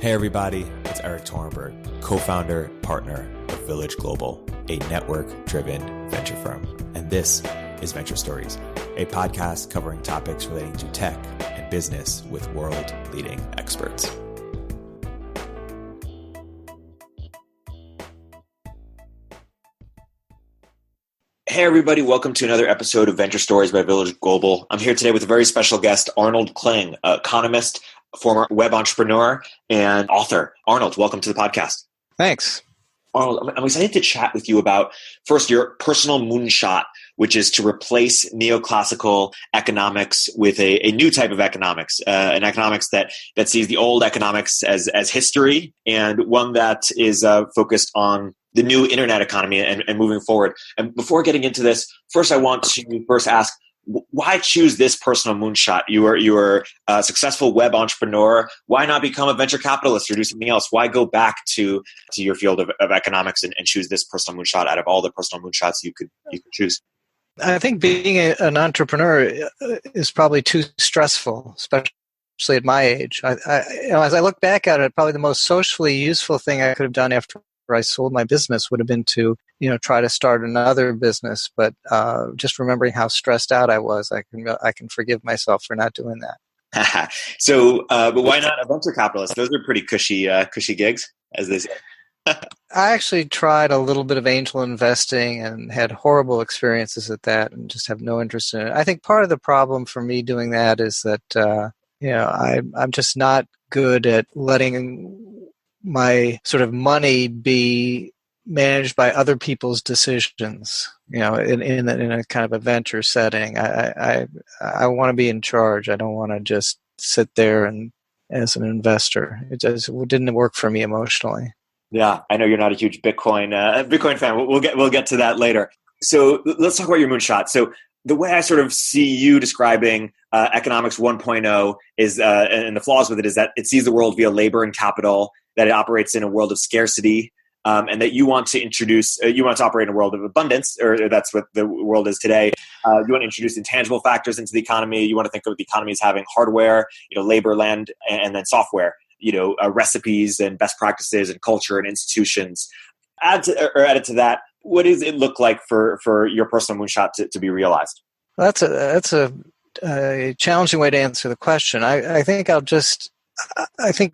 Hey everybody, it's Erik, co-founder, partner of Village Global, a network-driven venture firm. And this is Venture Stories, a podcast covering topics relating to tech and business with world-leading experts. Hey everybody, welcome to another episode of Venture Stories by Village Global. I'm here today with a very special guest, Arnold Kling, economist, former web entrepreneur, and author. Arnold, welcome to the podcast. Thanks. Arnold, I'm excited to chat with you about, first, your personal moonshot, which is to replace neoclassical economics with a new type of economics, an economics that sees the old economics as history, and one that is focused on the new internet economy and moving forward. And before getting into this, first I want to ask, why choose this personal moonshot? You are a successful web entrepreneur. Why not become a venture capitalist or do something else? Why go back to your field of economics and choose this personal moonshot out of all the personal moonshots you could choose? I think being an entrepreneur is probably too stressful, especially at my age. As I look back at it, probably the most socially useful thing I could have done after I sold my business would have been to, try to start another business. But just remembering how stressed out I was, I can forgive myself for not doing that. So, but why not a venture capitalist? Those are pretty cushy gigs, as they say. I actually tried a little bit of angel investing and had horrible experiences at that, and just have no interest in it. I think part of the problem for me doing that is that I'm just not good at letting my sort of money be managed by other people's decisions, in a kind of a venture setting. I want to be in charge. I don't want to just sit there and as an investor. It didn't work for me emotionally. Yeah, I know you're not a huge Bitcoin fan. We'll get to that later. So let's talk about your moonshot. So the way I sort of see you describing economics 1.0 is, and the flaws with it is that it sees the world via labor and capital, that it operates in a world of scarcity, and that you want to operate in a world of abundance, or that's what the world is today. You want to introduce intangible factors into the economy. You want to think of the economy as having hardware, labor, land, and then software. Recipes and best practices and culture and institutions. Added to that, what does it look like for your personal moonshot to be realized? That's a challenging way to answer the question. I think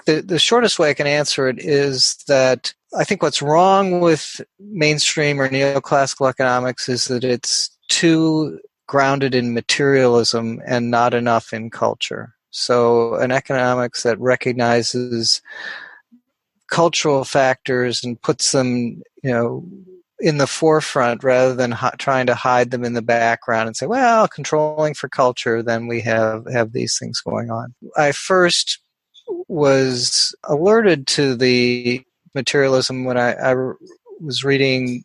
the shortest way I can answer it is that I think what's wrong with mainstream or neoclassical economics is that it's too grounded in materialism and not enough in culture. So an economics that recognizes cultural factors and puts them, in the forefront rather than trying to hide them in the background and say, well, controlling for culture, then we have these things going on. I first was alerted to the materialism when I was reading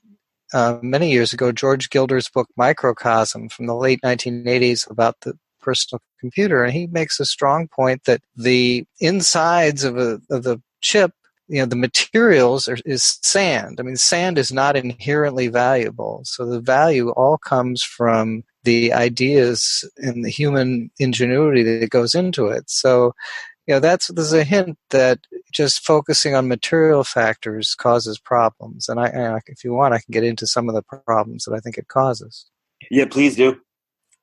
many years ago George Gilder's book Microcosm from the late 1980s about the personal computer, and he makes a strong point that the insides of the chip, the materials is sand. I mean, sand is not inherently valuable, so the value all comes from the ideas and the human ingenuity that goes into it. So, there's a hint that just focusing on material factors causes problems, and if you want, I can get into some of the problems that I think it causes. Yeah, please do.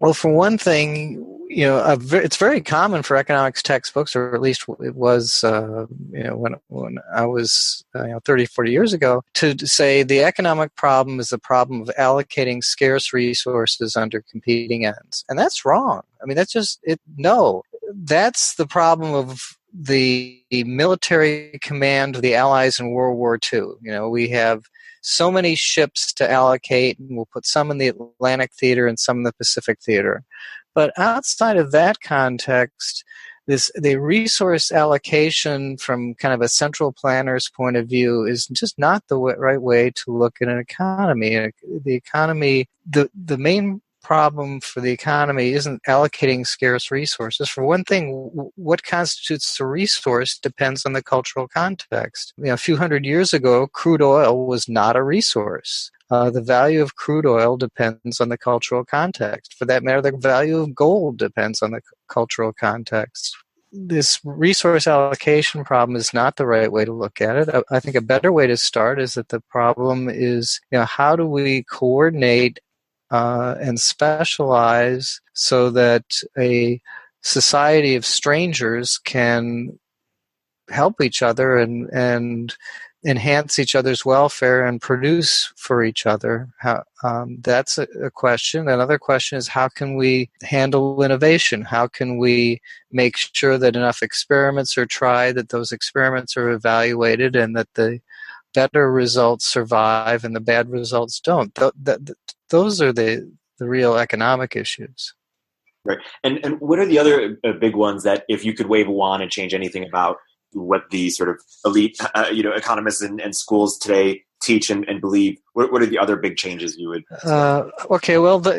Well, for one thing, it's very common for economics textbooks, or at least it was, when I was 30, 40 years ago, to say the economic problem is the problem of allocating scarce resources under competing ends. And that's wrong. I mean, that's just it. No, that's the problem of the military command of the Allies in World War II. We have so many ships to allocate, and we'll put some in the Atlantic theater and some in the Pacific theater. But outside of that context, the resource allocation from kind of a central planner's point of view is just not the right way to look at an economy. The economy, the main problem for the economy isn't allocating scarce resources. For one thing, what constitutes a resource depends on the cultural context. A few hundred years ago, crude oil was not a resource. The value of crude oil depends on the cultural context. For that matter, the value of gold depends on the cultural context. this resource allocation problem is not the right way to look at it. I think a better way to start is that the problem is, how do we coordinate and specialize so that a society of strangers can help each other and enhance each other's welfare and produce for each other. That's a question. Another question is, how can we handle innovation? How can we make sure that enough experiments are tried, that those experiments are evaluated, and that the better results survive and the bad results don't? Those are the real economic issues. Right. And what are the other big ones that, if you could wave a wand and change anything about what the sort of elite, economists and schools today teach and believe, what are the other big changes you would? Okay, well, I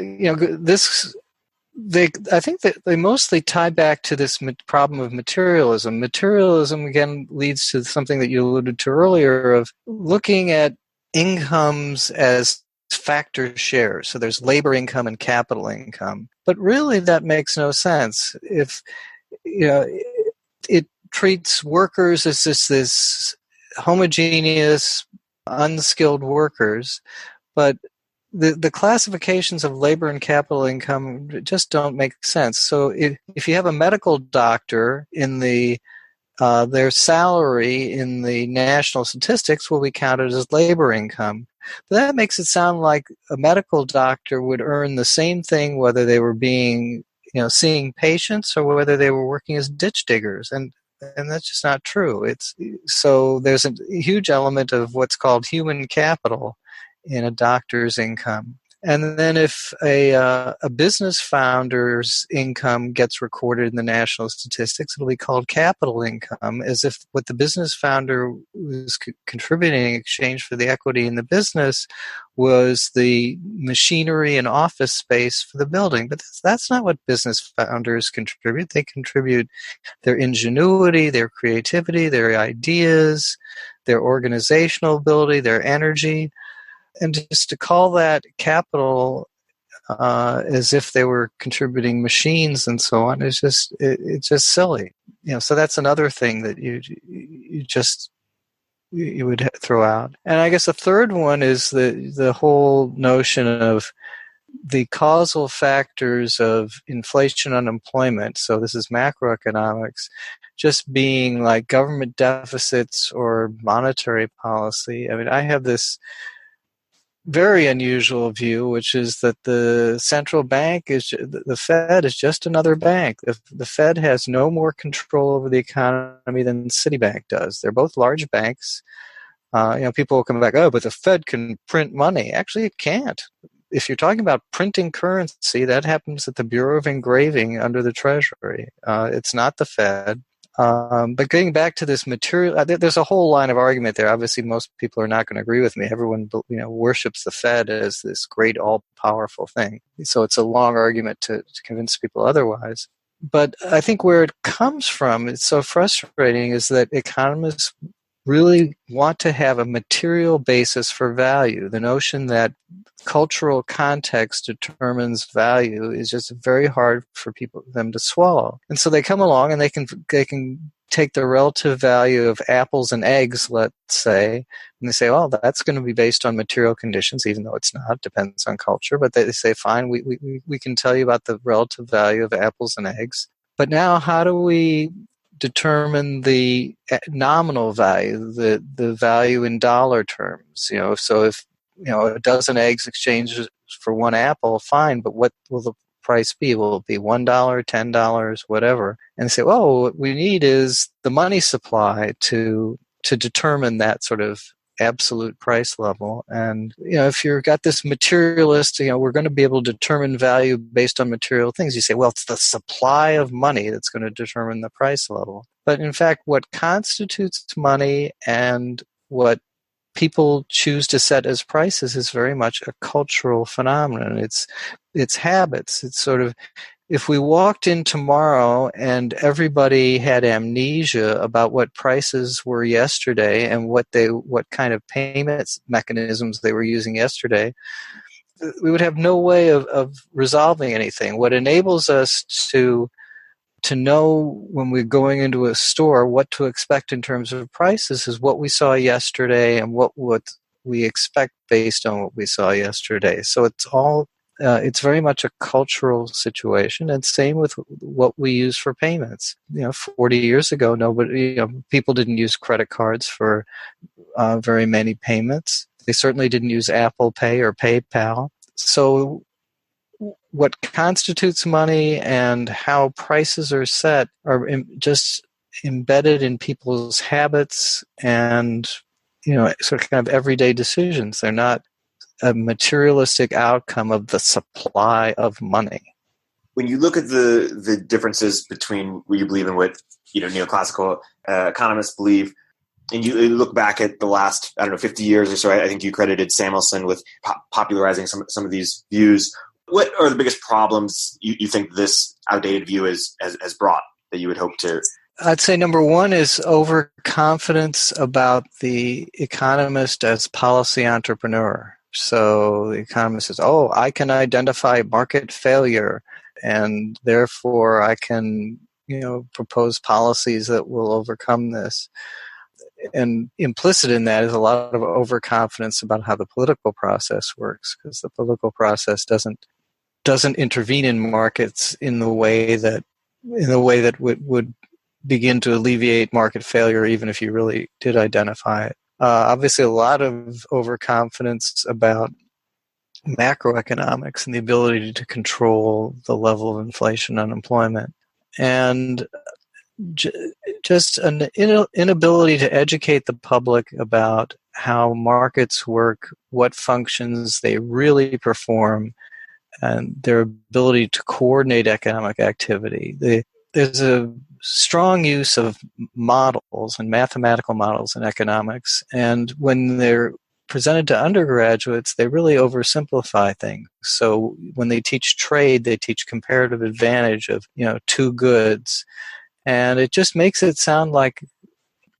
think that they mostly tie back to this problem of materialism. Materialism, again, leads to something that you alluded to earlier of looking at incomes as factor shares. So there's labor income and capital income. But really that makes no sense. If, it treats workers as just this homogeneous, unskilled workers, but the classifications of labor and capital income just don't make sense. So if you have a medical doctor in their salary in the national statistics will be counted as labor income. But that makes it sound like a medical doctor would earn the same thing whether they were seeing patients or whether they were working as ditch diggers. And that's just not true. So there's a huge element of what's called human capital in a doctor's income. And then if a business founder's income gets recorded in the national statistics, it'll be called capital income, as if what the business founder was contributing in exchange for the equity in the business was the machinery and office space for the building. But that's not what business founders contribute. They contribute their ingenuity, their creativity, their ideas, their organizational ability, their energy. And just to call that capital as if they were contributing machines and so on is it's just silly. So that's another thing that you would throw out. And I guess the third one is the whole notion of the causal factors of inflation, unemployment. So this is macroeconomics, just being like government deficits or monetary policy. I mean, I have this very unusual view, which is that the central bank the Fed is just another bank. The Fed has no more control over the economy than Citibank does. They're both large banks. People will come back, but the Fed can print money. Actually, it can't. If you're talking about printing currency, that happens at the Bureau of Engraving under the Treasury. It's not the Fed. But getting back to this material, there's a whole line of argument there. Obviously, most people are not going to agree with me. Everyone, worships the Fed as this great, all-powerful thing. So it's a long argument to convince people otherwise. But I think where it comes from, it's so frustrating, is that economists really want to have a material basis for value. The notion that cultural context determines value is just very hard for them to swallow. And so they come along and they can take the relative value of apples and eggs, let's say, and they say, that's going to be based on material conditions, even though it's not. It depends on culture. But they say, fine, we can tell you about the relative value of apples and eggs. But now how do we determine the nominal value, the value in dollar terms? So if a dozen eggs exchanges for one apple, fine, but what will the price be? Will it be $1, $10, whatever? And they say, what we need is the money supply to determine that sort of absolute price level. And if you've got this materialist, we're going to be able to determine value based on material things. You say, it's the supply of money that's going to determine the price level. But in fact, what constitutes money and what people choose to set as prices is very much a cultural phenomenon. It's habits. It's sort of, if we walked in tomorrow and everybody had amnesia about what prices were yesterday and what kind of payments mechanisms they were using yesterday, we would have no way of resolving anything. What enables us to to know when we're going into a store what to expect in terms of prices is what we saw yesterday and what we expect based on what we saw yesterday. So it's very much a cultural situation, and same with what we use for payments. 40 years ago, people didn't use credit cards for very many payments. They certainly didn't use Apple Pay or PayPal. So what constitutes money and how prices are set are just embedded in people's habits and sort of kind of everyday decisions. They're not a materialistic outcome of the supply of money. When you look at the differences between what you believe and what neoclassical economists believe, and you look back at the last 50 years or so, I think you credited Samuelson with popularizing some of these views. What are the biggest problems you think this outdated view has brought that you would hope to? I'd say number one is overconfidence about the economist as policy entrepreneur. So the economist says, I can identify market failure, and therefore I can, propose policies that will overcome this. And implicit in that is a lot of overconfidence about how the political process works, because the political process doesn't intervene in markets in the way that would begin to alleviate market failure, even if you really did identify it. Obviously, a lot of overconfidence about macroeconomics and the ability to control the level of inflation and unemployment. And just an inability to educate the public about how markets work, what functions they really perform, and their ability to coordinate economic activity. There's a strong use of models and mathematical models in economics, and when they're presented to undergraduates, they really oversimplify things. So when they teach trade, they teach comparative advantage of two goods, and it just makes it sound like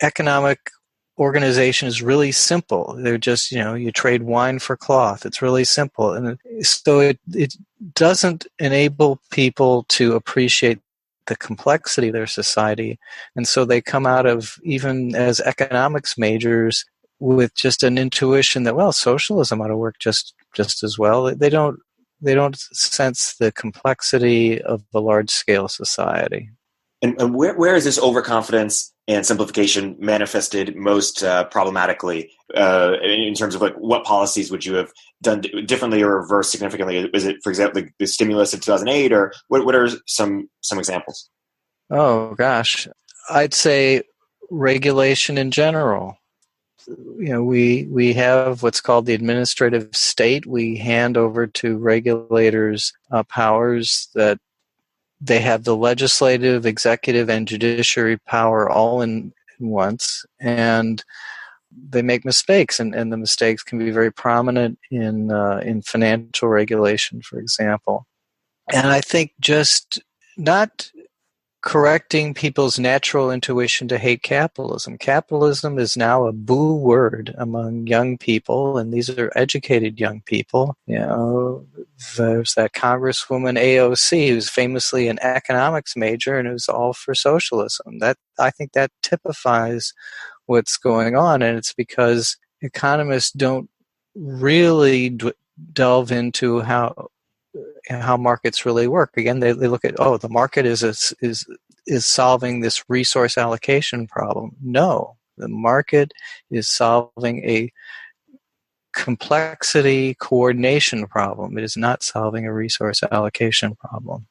economic organization is really simple. They're just, you trade wine for cloth. It's really simple. And so it doesn't enable people to appreciate the complexity of their society. And so they come out of, even as economics majors, with just an intuition that, socialism ought to work just as well. They don't sense the complexity of the large scale society. And where is this overconfidence and simplification manifested most problematically in terms of what policies would you have done differently or reversed significantly? Is it, for example, the stimulus in 2008, or what are some examples? Oh gosh, I'd say regulation in general. We have what's called the administrative state. We hand over to regulators powers that they have the legislative, executive, and judiciary power all in once, and they make mistakes, and the mistakes can be very prominent in financial regulation, for example. And I think just not correcting people's natural intuition to hate capitalism. Capitalism is now a boo word among young people, and these are educated young people. There's that Congresswoman AOC who's famously an economics major and who's all for socialism. I think that typifies what's going on, and it's because economists don't really delve into how markets really work. Again, they look at, the market is solving this resource allocation problem. No, the market is solving a complexity coordination problem. It is not solving a resource allocation problem.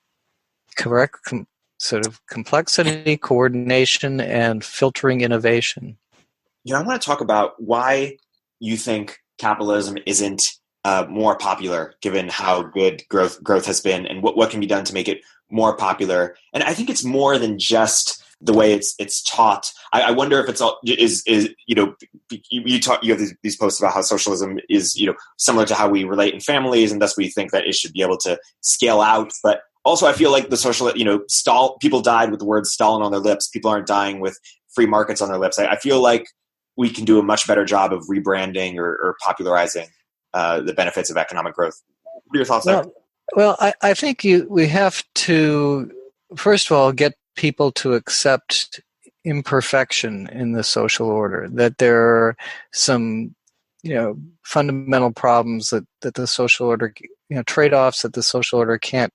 Correct? Sort of complexity, coordination, and filtering innovation. I want to talk about why you think capitalism isn't more popular, given how good growth has been, and what can be done to make it more popular. And I think it's more than just the way it's taught. I wonder if it's all you have these posts about how socialism is similar to how we relate in families, and thus we think that it should be able to scale out. But also, I feel like the social people died with the word Stalin on their lips. People aren't dying with free markets on their lips. I feel like we can do a much better job of rebranding or popularizing the benefits of economic growth. What are your thoughts there? Well, I think we have to first of all, get people to accept imperfection in the social order, that there are some, fundamental problems that the social order, trade-offs that the social order can't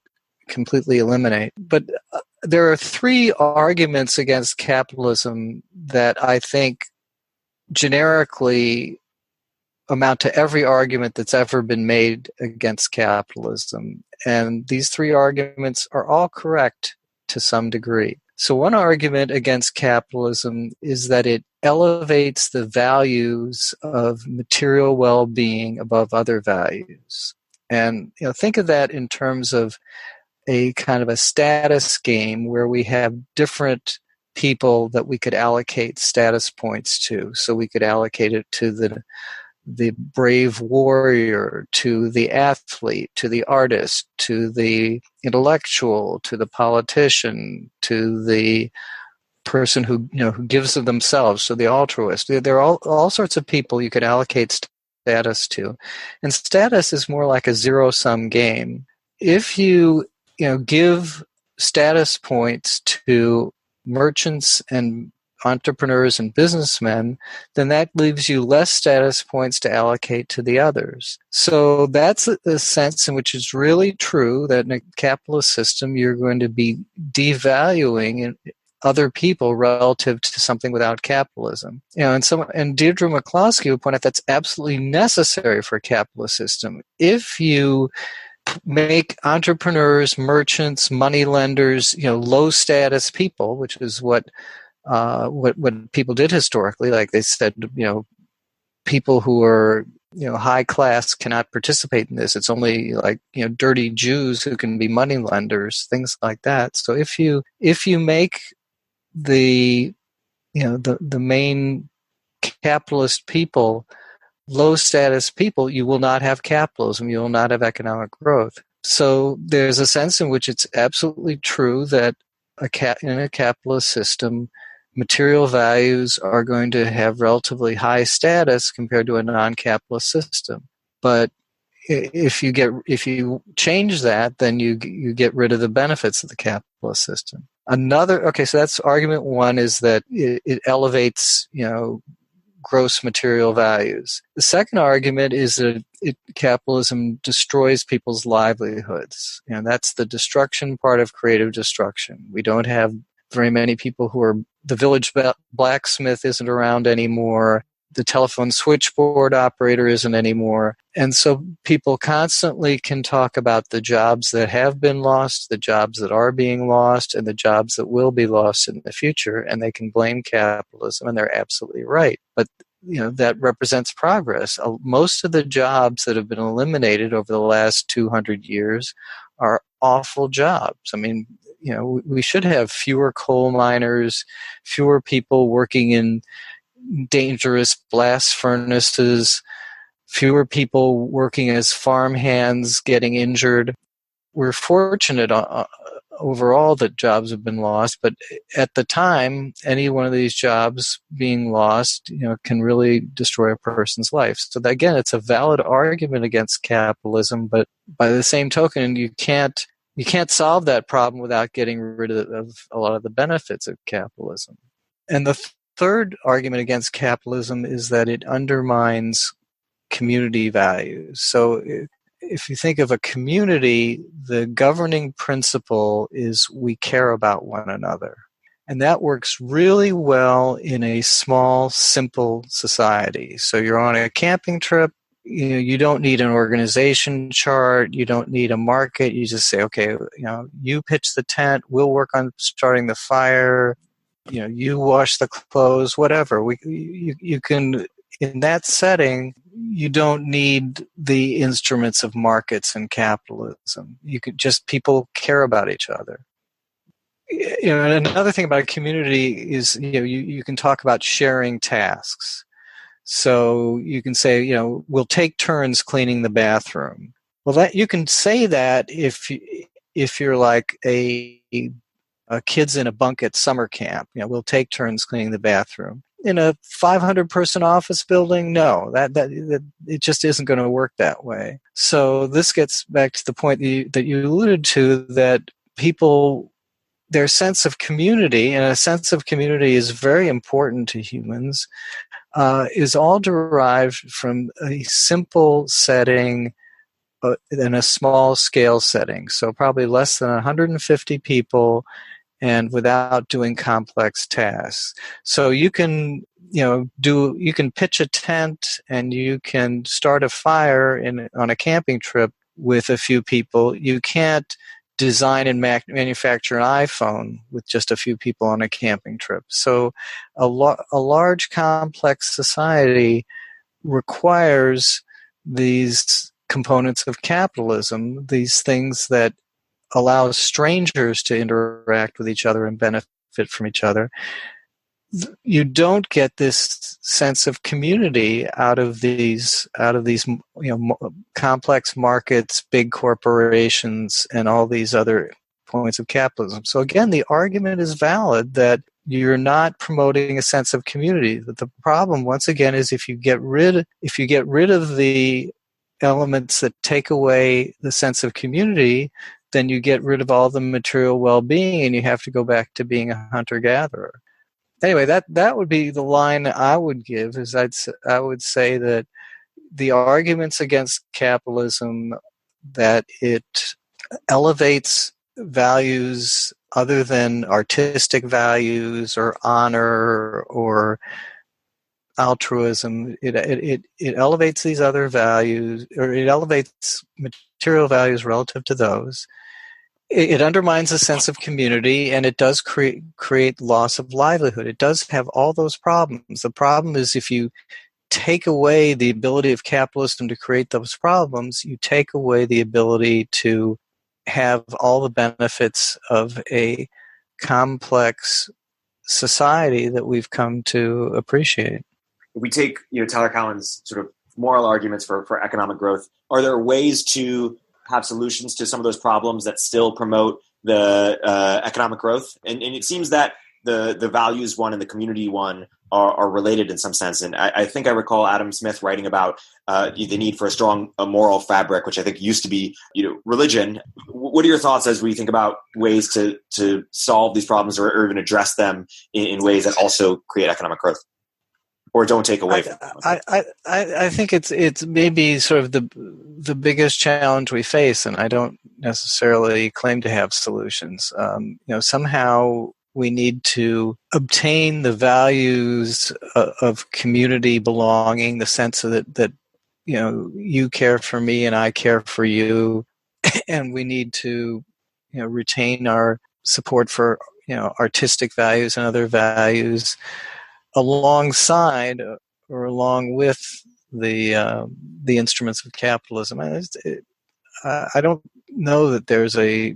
completely eliminate. But there are three arguments against capitalism that I think generically amount to every argument that's ever been made against capitalism. And these three arguments are all correct to some degree. So one argument against capitalism is that it elevates the values of material well-being above other values. And think of that in terms of a kind of a status game where we have different people that we could allocate status points to. So we could allocate it to the brave warrior, to the athlete, to the artist, to the intellectual, to the politician, to the person who gives of themselves, so the altruist. There are all sorts of people you could allocate status to, and status is more like a zero-sum game. If you give status points to merchants and entrepreneurs and businessmen, then that leaves you less status points to allocate to the others. So that's a sense in which it's really true that in a capitalist system, you're going to be devaluing other people relative to something without capitalism. And Deirdre McCloskey would point out that's absolutely necessary for a capitalist system. If you make entrepreneurs, merchants, money lenders, low status people, which is what people did historically. Like they said, people who are high class cannot participate in this. It's only like dirty Jews who can be money lenders, things like that. So if you make the main capitalist people low status people, you will not have capitalism. You will not have economic growth. So there's a sense in which it's absolutely true that in a capitalist system, material values are going to have relatively high status compared to a non-capitalist system. But if you change that, then you get rid of the benefits of the capitalist system. So that's argument one, is that it elevates gross material values. The second argument is that capitalism destroys people's livelihoods. That's the destruction part of creative destruction. We don't have very many people the village blacksmith isn't around anymore. The telephone switchboard operator isn't anymore. And so people constantly can talk about the jobs that have been lost, the jobs that are being lost, and the jobs that will be lost in the future, and they can blame capitalism, and they're absolutely right. But that represents progress. Most of the jobs that have been eliminated over the last 200 years are awful jobs. I mean, we should have fewer coal miners, fewer people working in dangerous blast furnaces, fewer people working as farm hands getting injured. We're fortunate overall that jobs have been lost, but at the time, any one of these jobs being lost, can really destroy a person's life. So that, again, it's a valid argument against capitalism, but by the same token, you can't solve that problem without getting rid of a lot of the benefits of capitalism. And the third argument against capitalism is that it undermines community values. So if you think of a community, the governing principle is we care about one another. And that works really well in a small, simple society. So you're on a camping trip, you don't need an organization chart, you don't need a market. You just say, okay, you pitch the tent, we'll work on starting the fire, you wash the clothes, whatever. You can, in that setting, you don't need the instruments of markets and capitalism. People care about each other. And another thing about a community is, you can talk about sharing tasks. So you can say, we'll take turns cleaning the bathroom. Well, that you can say that if you're like a kids in a bunk at summer camp, we'll take turns cleaning the bathroom. In a 500-person office building, no, that it just isn't going to work that way. So this gets back to the point that you alluded to, that people their sense of community, and a sense of community is very important to humans, is all derived from a simple setting in a small scale setting. So probably less than 150 people and without doing complex tasks. So you can, you can pitch a tent and you can start a fire on a camping trip with a few people. You can't design and manufacture an iPhone with just a few people on a camping trip. So a large complex society requires these components of capitalism, these things that allow strangers to interact with each other and benefit from each other. You don't get this sense of community out of these complex markets, big corporations, and all these other points of capitalism. So again, the argument is valid that you're not promoting a sense of community. But the problem, once again, is if you get rid of the elements that take away the sense of community, then you get rid of all the material well-being, and you have to go back to being a hunter-gatherer. Anyway, that would be the line I would give. Is I would say that the arguments against capitalism, that it elevates values other than artistic values or honor or altruism, it elevates these other values, or it elevates material values relative to those. It undermines a sense of community, and it does create loss of livelihood. It does have all those problems. The problem is if you take away the ability of capitalism to create those problems, you take away the ability to have all the benefits of a complex society that we've come to appreciate. We take Tyler Cowen's sort of moral arguments for economic growth. Are there ways to have solutions to some of those problems that still promote the economic growth? And it seems that the values one and the community one are related in some sense. And I think I recall Adam Smith writing about the need for a strong moral fabric, which I think used to be religion. What are your thoughts as we think about ways to solve these problems or even address them in ways that also create economic growth? Or don't take away from them? I think it's maybe sort of the biggest challenge we face, and I don't necessarily claim to have solutions. Somehow we need to obtain the values of community belonging, the sense that you care for me and I care for you, and we need to retain our support for artistic values and other values, alongside or along with the instruments of capitalism. I don't know that there's a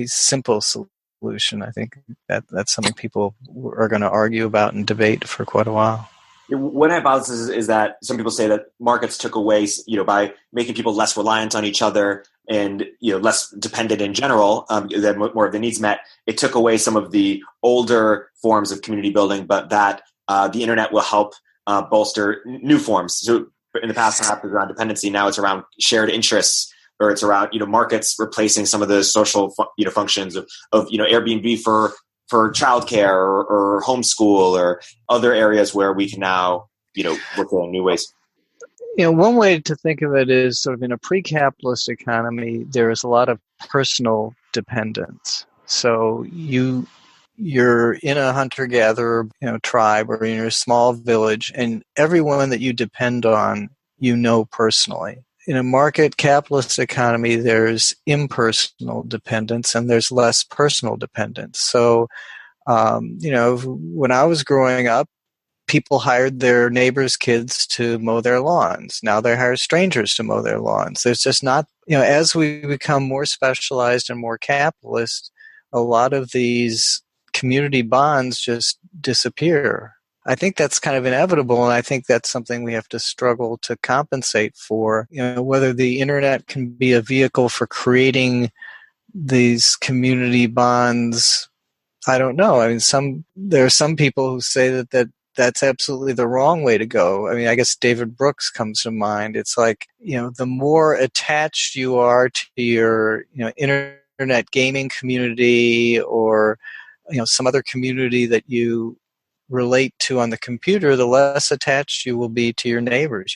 simple solution. I think that's something people are going to argue about and debate for quite a while. One hypothesis is that some people say that markets took away, by making people less reliant on each other and less dependent in general, that more of the needs met. It took away some of the older forms of community building, but that the internet will help bolster new forms. So in the past, perhaps it was around dependency. Now it's around shared interests, or it's around markets replacing some of the social functions of Airbnb for childcare or homeschool or other areas where we can now work in new ways. One way to think of it is sort of in a pre-capitalist economy, there is a lot of personal dependence. So you're in a hunter-gatherer tribe, or in a small village, and everyone that you depend on, personally. In a market capitalist economy, there's impersonal dependence and there's less personal dependence. So, when I was growing up, people hired their neighbors' kids to mow their lawns. Now they hire strangers to mow their lawns. There's just not, as we become more specialized and more capitalist, a lot of these community bonds just disappear. I think that's kind of inevitable, and I think that's something we have to struggle to compensate for. Whether the internet can be a vehicle for creating these community bonds, I don't know. I mean, there are some people who say that that's absolutely the wrong way to go. I mean, I guess David Brooks comes to mind. It's like, the more attached you are to your internet internet gaming community or some other community that you relate to on the computer, the less attached you will be to your neighbors.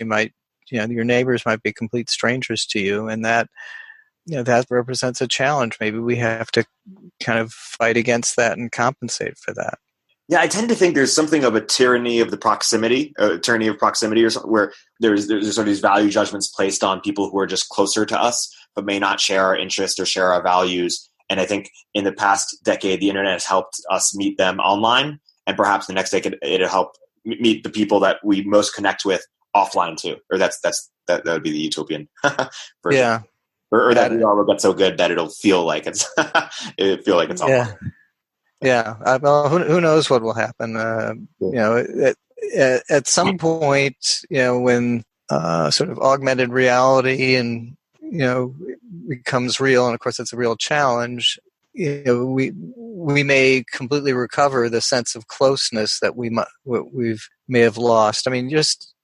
Your neighbors might be complete strangers to you, and that that represents a challenge. Maybe we have to kind of fight against that and compensate for that. Yeah, I tend to think there's something of a tyranny of proximity or something, where there's sort of these value judgments placed on people who are just closer to us, but may not share our interests or share our values. And I think in the past decade, the internet has helped us meet them online, and perhaps the next decade it'll help meet the people that we most connect with offline too. Or that would be the utopian version. Yeah. Or that VR will get so good that it'll feel like it's yeah. Yeah. Well, who knows what will happen? At some point, when sort of augmented reality and becomes real, and of course it's a real challenge. We may completely recover the sense of closeness that we may have lost. I mean, just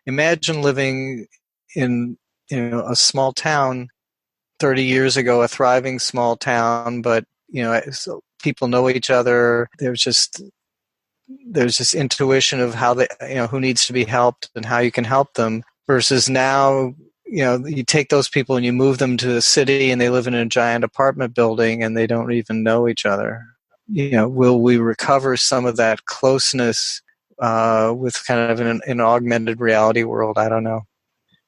imagine living in a small town 30 years ago, a thriving small town, but so people know each other. There's just intuition of how who needs to be helped and how you can help them, versus now you take those people and you move them to the city and they live in a giant apartment building and they don't even know each other. Will we recover some of that closeness with kind of an augmented reality world? I don't know.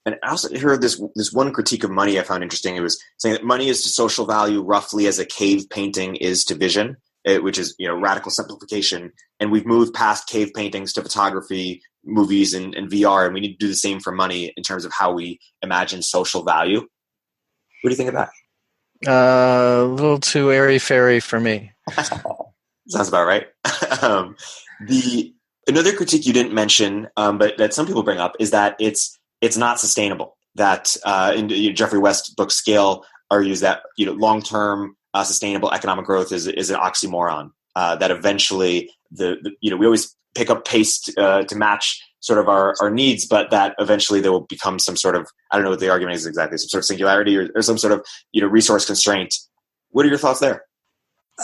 And I also heard this one critique of money I found interesting. It was saying that money is to social value roughly as a cave painting is to vision, which is radical simplification. And we've moved past cave paintings to photography, movies, and VR, and we need to do the same for money in terms of how we imagine social value. What do you think of that? A little too airy-fairy for me. Sounds about right. Another critique you didn't mention, but that some people bring up, is that it's not sustainable. That in Jeffrey West's book Scale argues that long-term sustainable economic growth is an oxymoron. That eventually we always pick up pace to match sort of our needs, but that eventually there will become some sort of, I don't know what the argument is exactly, some sort of singularity or some sort of resource constraint. What are your thoughts there?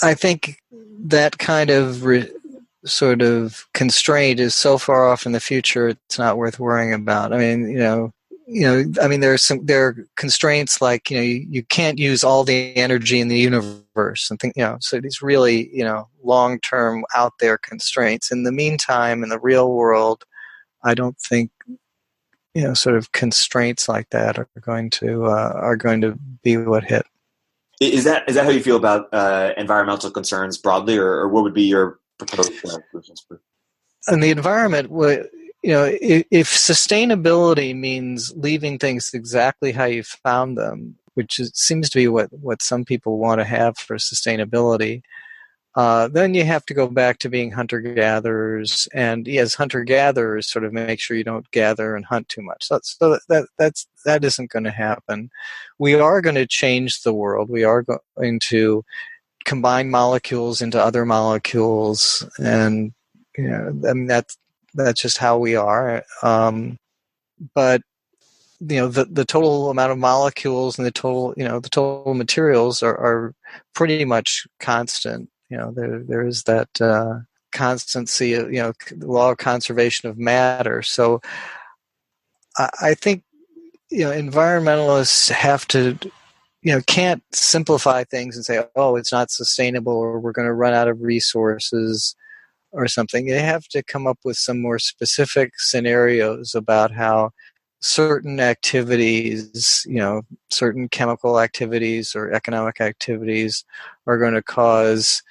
I think that kind of sort of constraint is so far off in the future, it's not worth worrying about. I mean, there are constraints like, you can't use all the energy in the universe and so these really, long-term out there constraints. In the meantime, in the real world, I don't think, sort of constraints like that are going to be what hit. Is that how you feel about environmental concerns broadly, or what would be your proposed solutions? In the environment, if sustainability means leaving things exactly how you found them, which seems to be what some people want to have for sustainability, then you have to go back to being hunter-gatherers, and as hunter-gatherers, sort of make sure you don't gather and hunt too much. So that isn't going to happen. We are going to change the world. We are going to combine molecules into other molecules, and that's just how we are. But the total amount of molecules and the total materials are pretty much constant. There is that constancy of the law of conservation of matter. So I think environmentalists have to can't simplify things and say, oh, it's not sustainable or we're going to run out of resources or something. They have to come up with some more specific scenarios about how certain activities, certain chemical activities or economic activities are going to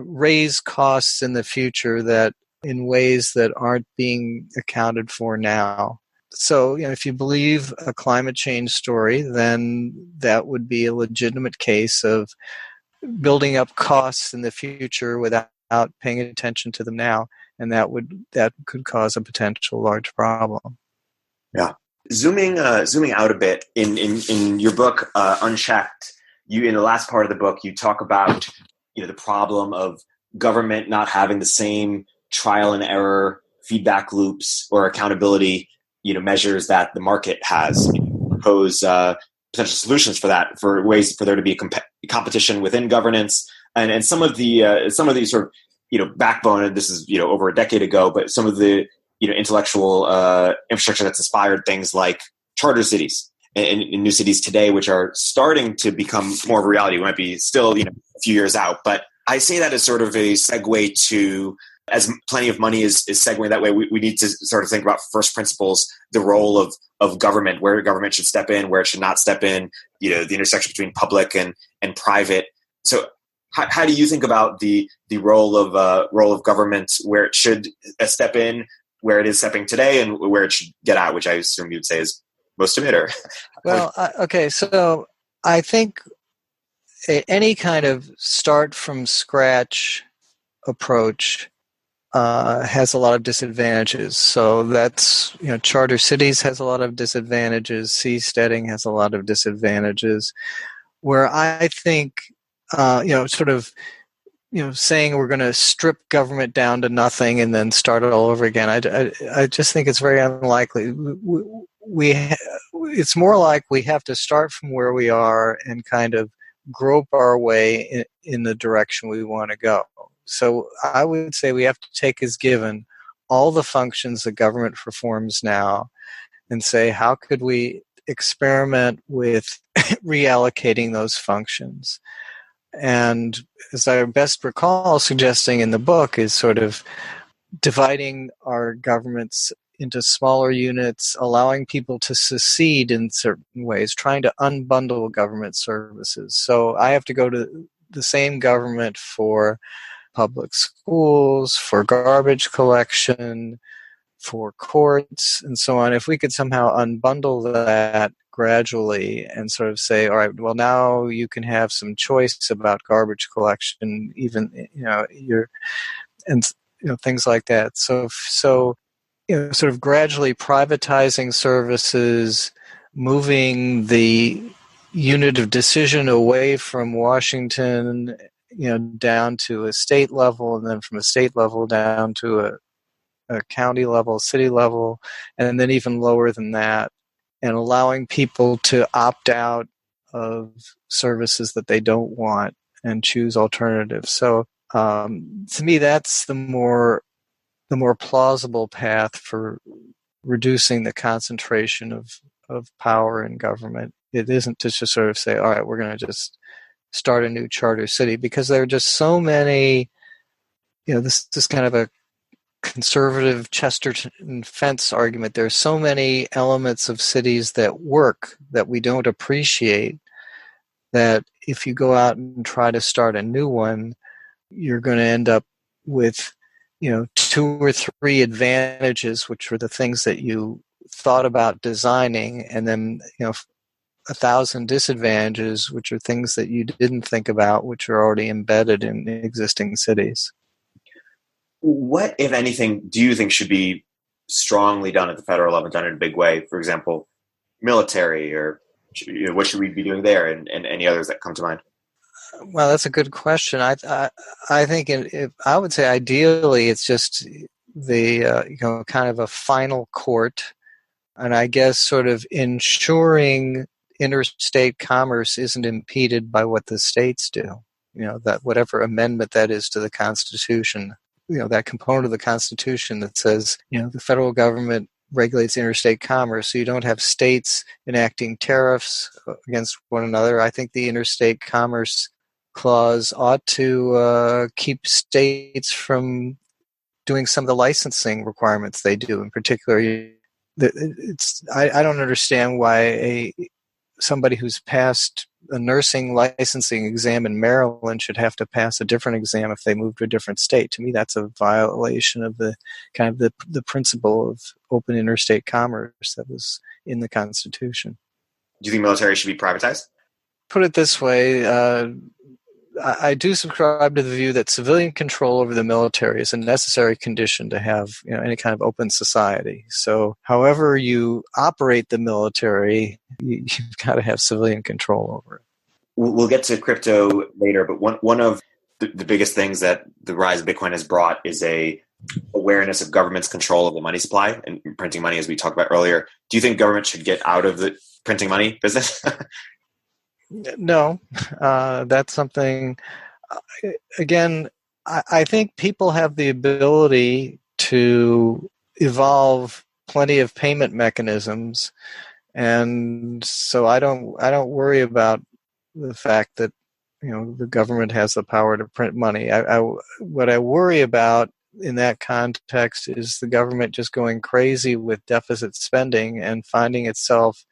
raise costs in the future that in ways that aren't being accounted for now. So, if you believe a climate change story, then that would be a legitimate case of building up costs in the future without paying attention to them now, and that could cause a potential large problem. Yeah. Zooming out a bit, in your book Unchecked, in the last part of the book you talk about the problem of government not having the same trial and error feedback loops or accountability measures that the market has. You propose potential solutions for that, for ways for there to be competition within governance, and some of the sort of backbone. And this is over a decade ago, but some of the intellectual infrastructure that's inspired things like charter cities in new cities today, which are starting to become more of a reality. We might be still a few years out, but I say that as sort of a segue to, as plenty of money is segueing that way, we need to sort of think about first principles, the role of government, where government should step in, where it should not step in, the intersection between public and private. So how do you think about the role of government, where it should step in, where it is stepping today, and where it should get out, which I assume you'd say is most of it? Or well, okay, so I think any kind of start from scratch approach has a lot of disadvantages. So that's, charter cities has a lot of disadvantages. Seasteading has a lot of disadvantages. Where I think, saying we're going to strip government down to nothing and then start it all over again, I just think it's very unlikely. It's more like we have to start from where we are and kind of grope our way in the direction we want to go. So I would say we have to take as given all the functions that government performs now and say, how could we experiment with reallocating those functions? And as I best recall suggesting in the book is sort of dividing our governments into smaller units, allowing people to secede in certain ways, trying to unbundle government services. So I have to go to the same government for public schools, for garbage collection, for courts, and so on. If we could somehow unbundle that gradually and sort of say, all right, well, now you can have some choice about garbage collection, even, things like that. So sort of gradually privatizing services, moving the unit of decision away from Washington, down to a state level, and then from a state level down to a county level, city level, and then even lower than that, and allowing people to opt out of services that they don't want and choose alternatives. So to me, that's the more plausible path for reducing the concentration of power in government. It isn't to just sort of say, all right, we're going to just start a new charter city, because there are just so many, this is kind of a conservative Chesterton fence argument. There are so many elements of cities that work that we don't appreciate, that if you go out and try to start a new one, you're going to end up with, 2 or 3 advantages, which were the things that you thought about designing, and then, 1,000 disadvantages, which are things that you didn't think about, which are already embedded in existing cities. What, if anything, do you think should be strongly done at the federal level, done in a big way? For example, military, or what should we be doing there, and any others that come to mind? Well, that's a good question. I think I would say ideally it's just the kind of a final court, and I guess sort of ensuring interstate commerce isn't impeded by what the states do. That whatever amendment that is to the Constitution, that component of the Constitution that says, the federal government regulates interstate commerce, so you don't have states enacting tariffs against one another. I think the interstate commerce clause ought to keep states from doing some of the licensing requirements they do. In particular, I don't understand why somebody who's passed a nursing licensing exam in Maryland should have to pass a different exam if they move to a different state. To me, that's a violation of the kind of the principle of open interstate commerce that was in the Constitution. Do you think military should be privatized? Put it this way, I do subscribe to the view that civilian control over the military is a necessary condition to have any kind of open society. So however you operate the military, you've got to have civilian control over it. We'll get to crypto later, but one of the biggest things that the rise of Bitcoin has brought is a awareness of government's control of the money supply and printing money, as we talked about earlier. Do you think government should get out of the printing money business? No, that's something, again, I think people have the ability to evolve plenty of payment mechanisms, and so I don't worry about the fact that the government has the power to print money. What I worry about in that context is the government just going crazy with deficit spending and finding itself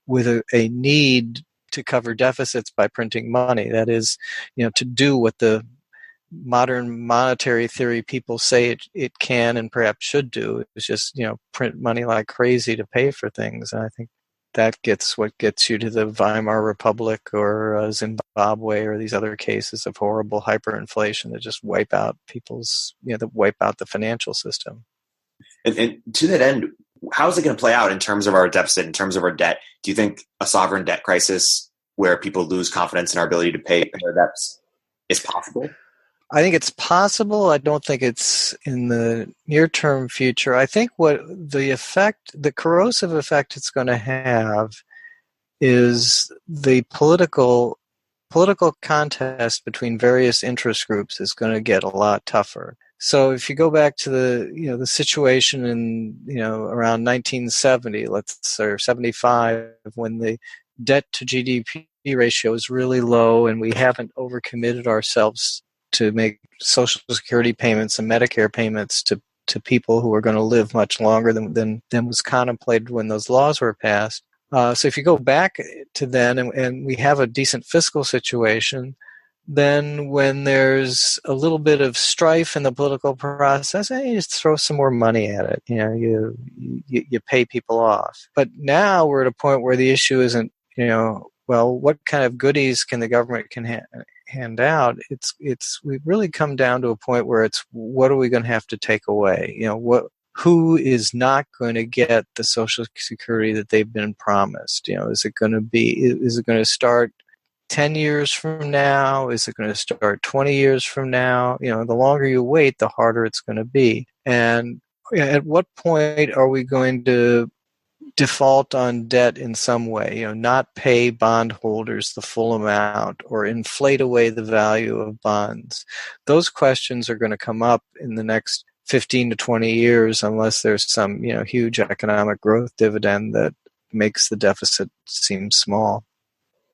with a need to cover deficits by printing money. That is, to do what the modern monetary theory people say it can and perhaps should do, is just print money like crazy to pay for things. And I think that gets you to the Weimar Republic or Zimbabwe or these other cases of horrible hyperinflation that just wipe out that wipe out the financial system. And to that end, how is it going to play out in terms of our deficit, in terms of our debt? Do you think a sovereign debt crisis where people lose confidence in our ability to pay their debts is possible? I think it's possible. I don't think it's in the near-term future. I think what the corrosive effect it's going to have is the political contest between various interest groups is going to get a lot tougher. So if you go back to the situation in around 1970, or 75, when the debt to GDP ratio is really low and we haven't overcommitted ourselves to make Social Security payments and Medicare payments to people who are going to live much longer than was contemplated when those laws were passed. So if you go back to then and we have a decent fiscal situation, then when there's a little bit of strife in the political process, you just throw some more money at it. You pay people off. But now we're at a point where the issue isn't, well, what kind of goodies can the government hand out? We've really come down to a point where it's, what are we going to have to take away? Who is not going to get the Social Security that they've been promised? Is it going to start 10 years from now? Is it going to start 20 years from now? The longer you wait, the harder it's going to be. And at what point are we going to default on debt in some way, not pay bondholders the full amount or inflate away the value of bonds? Those questions are going to come up in the next 15 to 20 years unless there's some, huge economic growth dividend that makes the deficit seem small.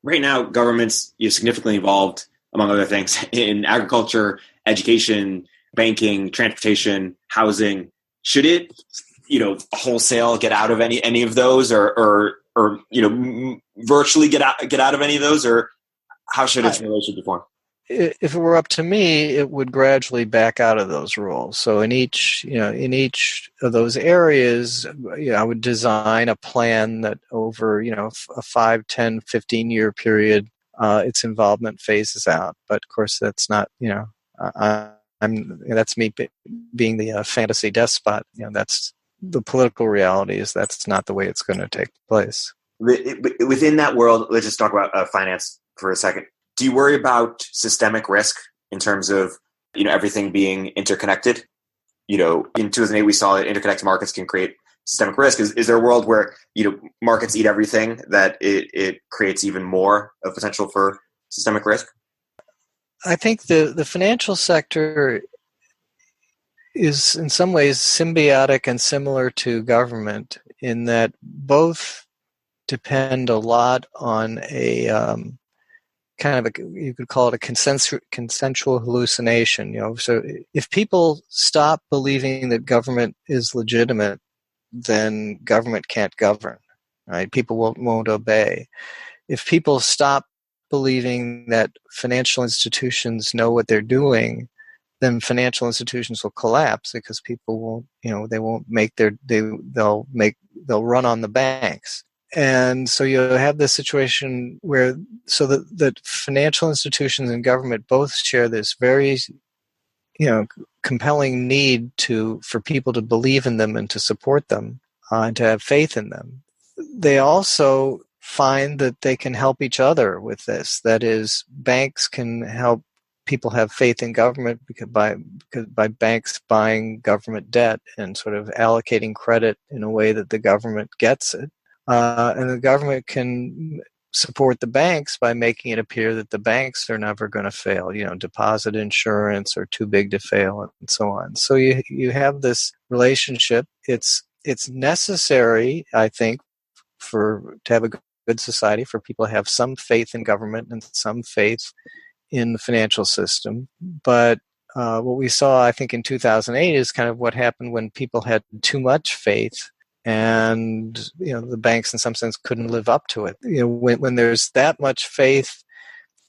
Right now, governments significantly involved, among other things, in agriculture, education, banking, transportation, housing. Should it wholesale get out of any of those, or virtually get out of any of those, or how should its relationship form? If it were up to me, it would gradually back out of those rules. So in each of those areas, I would design a plan that over, a 5, 10, 15-year period, its involvement phases out. But of course, that's not, that's me being the fantasy despot. That's the political reality is that's not the way it's going to take place. Within that world, let's just talk about finance for a second. Do you worry about systemic risk in terms of, everything being interconnected? In 2008, we saw that interconnected markets can create systemic risk. Is there a world where, markets eat everything, that it creates even more of potential for systemic risk? I think the financial sector is in some ways symbiotic and similar to government in that both depend a lot on a you could call it a consensual hallucination. So if people stop believing that government is legitimate, then government can't govern, right? People won't obey. If people stop believing that financial institutions know what they're doing, then financial institutions will collapse because people won't they'll run on the banks. And so you have this situation where that financial institutions and government both share this very, compelling need for people to believe in them and to support them and to have faith in them. They also find that they can help each other with this. That is, banks can help people have faith in government because by banks buying government debt and sort of allocating credit in a way that the government gets it. And the government can support the banks by making it appear that the banks are never going to fail, deposit insurance are too big to fail and so on. So you have this relationship. It's necessary, I think, to have a good society, for people to have some faith in government and some faith in the financial system. But what we saw, I think, in 2008 is kind of what happened when people had too much faith, and the banks in some sense couldn't live up to it. When there's that much faith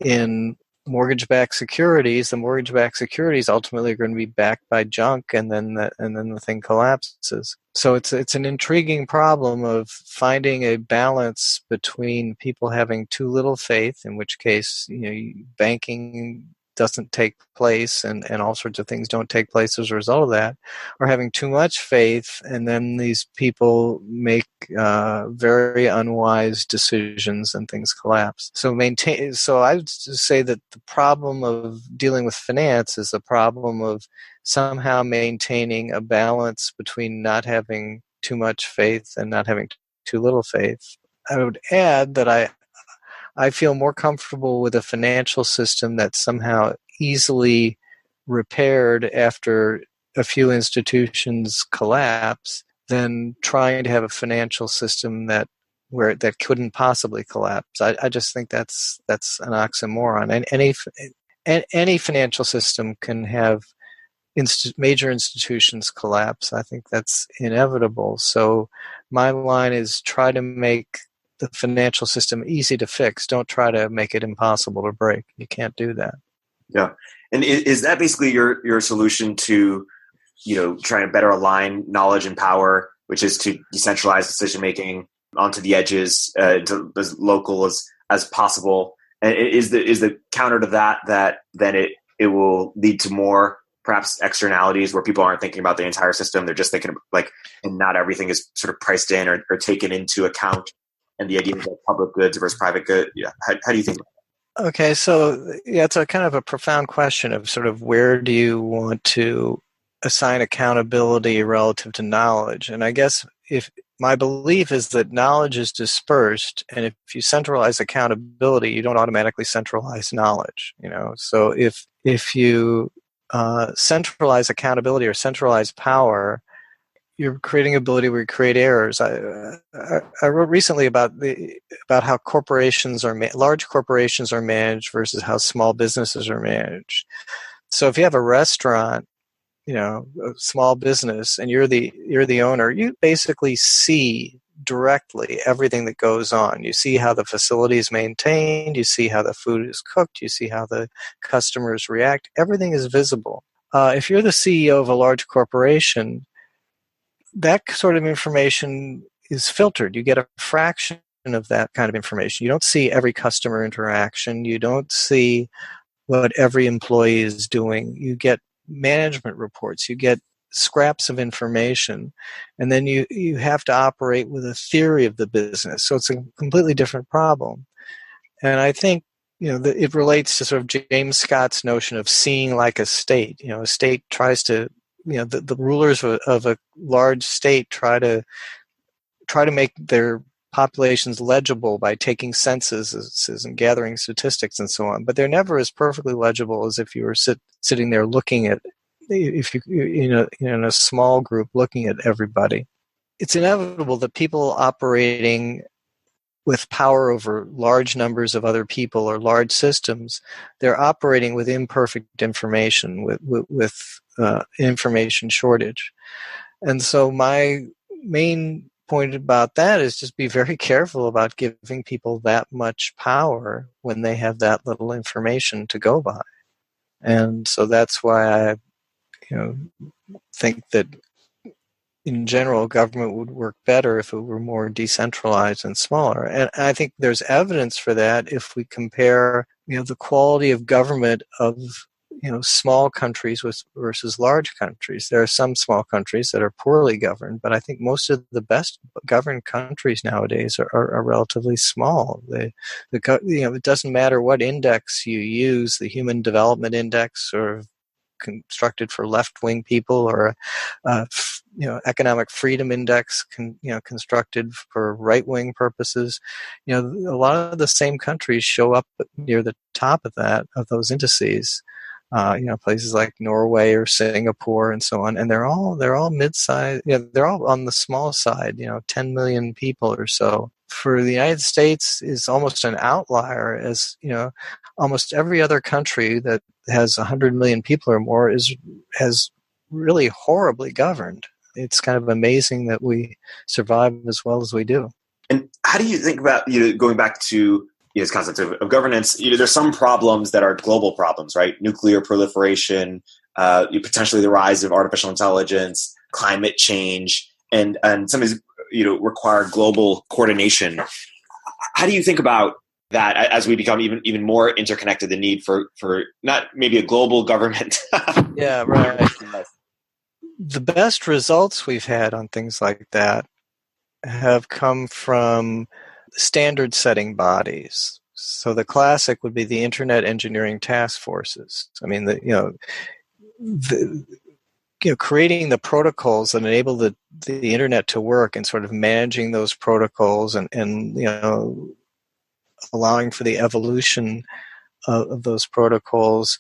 in mortgage-backed securities, the mortgage-backed securities ultimately are going to be backed by junk, and then the thing collapses. So it's an intriguing problem of finding a balance between people having too little faith, in which case banking doesn't take place and all sorts of things don't take place as a result of that, or having too much faith and then these people make very unwise decisions and things collapse. So I would say that the problem of dealing with finance is the problem of somehow maintaining a balance between not having too much faith and not having too little faith. I would add that I feel more comfortable with a financial system that's somehow easily repaired after a few institutions collapse than trying to have a financial system that couldn't possibly collapse. I just think that's an oxymoron. And any financial system can have major institutions collapse. I think that's inevitable. So my line is try to make the financial system easy to fix. Don't try to make it impossible to break. You can't do that. Yeah. And is that basically your solution to, trying to better align knowledge and power, which is to decentralize decision-making onto the edges, to as local as possible? And is the counter to that then it will lead to more perhaps externalities where people aren't thinking about the entire system. They're just thinking and not everything is sort of priced in or taken into account. And the idea of public goods versus private good. Yeah. How do you think about that? Okay. So it's a kind of a profound question of sort of where do you want to assign accountability relative to knowledge? And I guess if my belief is that knowledge is dispersed, and if you centralize accountability, you don't automatically centralize knowledge. So if you centralize accountability or centralize power, you're creating ability where you create errors. I wrote recently about how large corporations are managed versus how small businesses are managed. So if you have a restaurant, a small business, and you're the owner, you basically see directly everything that goes on. You see how the facility is maintained. You see how the food is cooked. You see how the customers react. Everything is visible. If you're the CEO of a large corporation, that sort of information is filtered. You get a fraction of that kind of information. You don't see every customer interaction. You don't see what every employee is doing. You get management reports. You get scraps of information. And then you have to operate with a theory of the business. So it's a completely different problem. And I think it relates to sort of James Scott's notion of seeing like a state. A state tries to the rulers of a large state try to make their populations legible by taking censuses and gathering statistics and so on. But they're never as perfectly legible as if you were sitting there looking at, if you in a small group looking at everybody. It's inevitable that people operating with power over large numbers of other people or large systems, they're operating with imperfect information, with information shortage. And so my main point about that is just be very careful about giving people that much power when they have that little information to go by. And so that's why I think that in general, government would work better if it were more decentralized and smaller. And I think there's evidence for that if we compare, the quality of government of small countries versus large countries. There are some small countries that are poorly governed, but I think most of the best governed countries nowadays are relatively small. It doesn't matter what index you use, the Human Development Index or constructed for left-wing people, or economic freedom index constructed for right-wing purposes. A lot of the same countries show up near the top of those indices. Places like Norway or Singapore and so on, and they're all mid-sized. They're all on the small side. 10 million people or so. For the United States, is almost an outlier, as almost every other country that has 100 million people or more has really horribly governed. It's kind of amazing that we survive as well as we do. And how do you think about going back to this concept of governance? There's some problems that are global problems, right? Nuclear proliferation, potentially the rise of artificial intelligence, climate change, and some of these require global coordination. How do you think about that as we become even more interconnected? The need for not maybe a global government. Yeah, right. The best results we've had on things like that have come from standard setting bodies. So the classic would be the Internet Engineering Task Forces. I mean, creating the protocols that enable the internet to work, and sort of managing those protocols and allowing for the evolution of those protocols.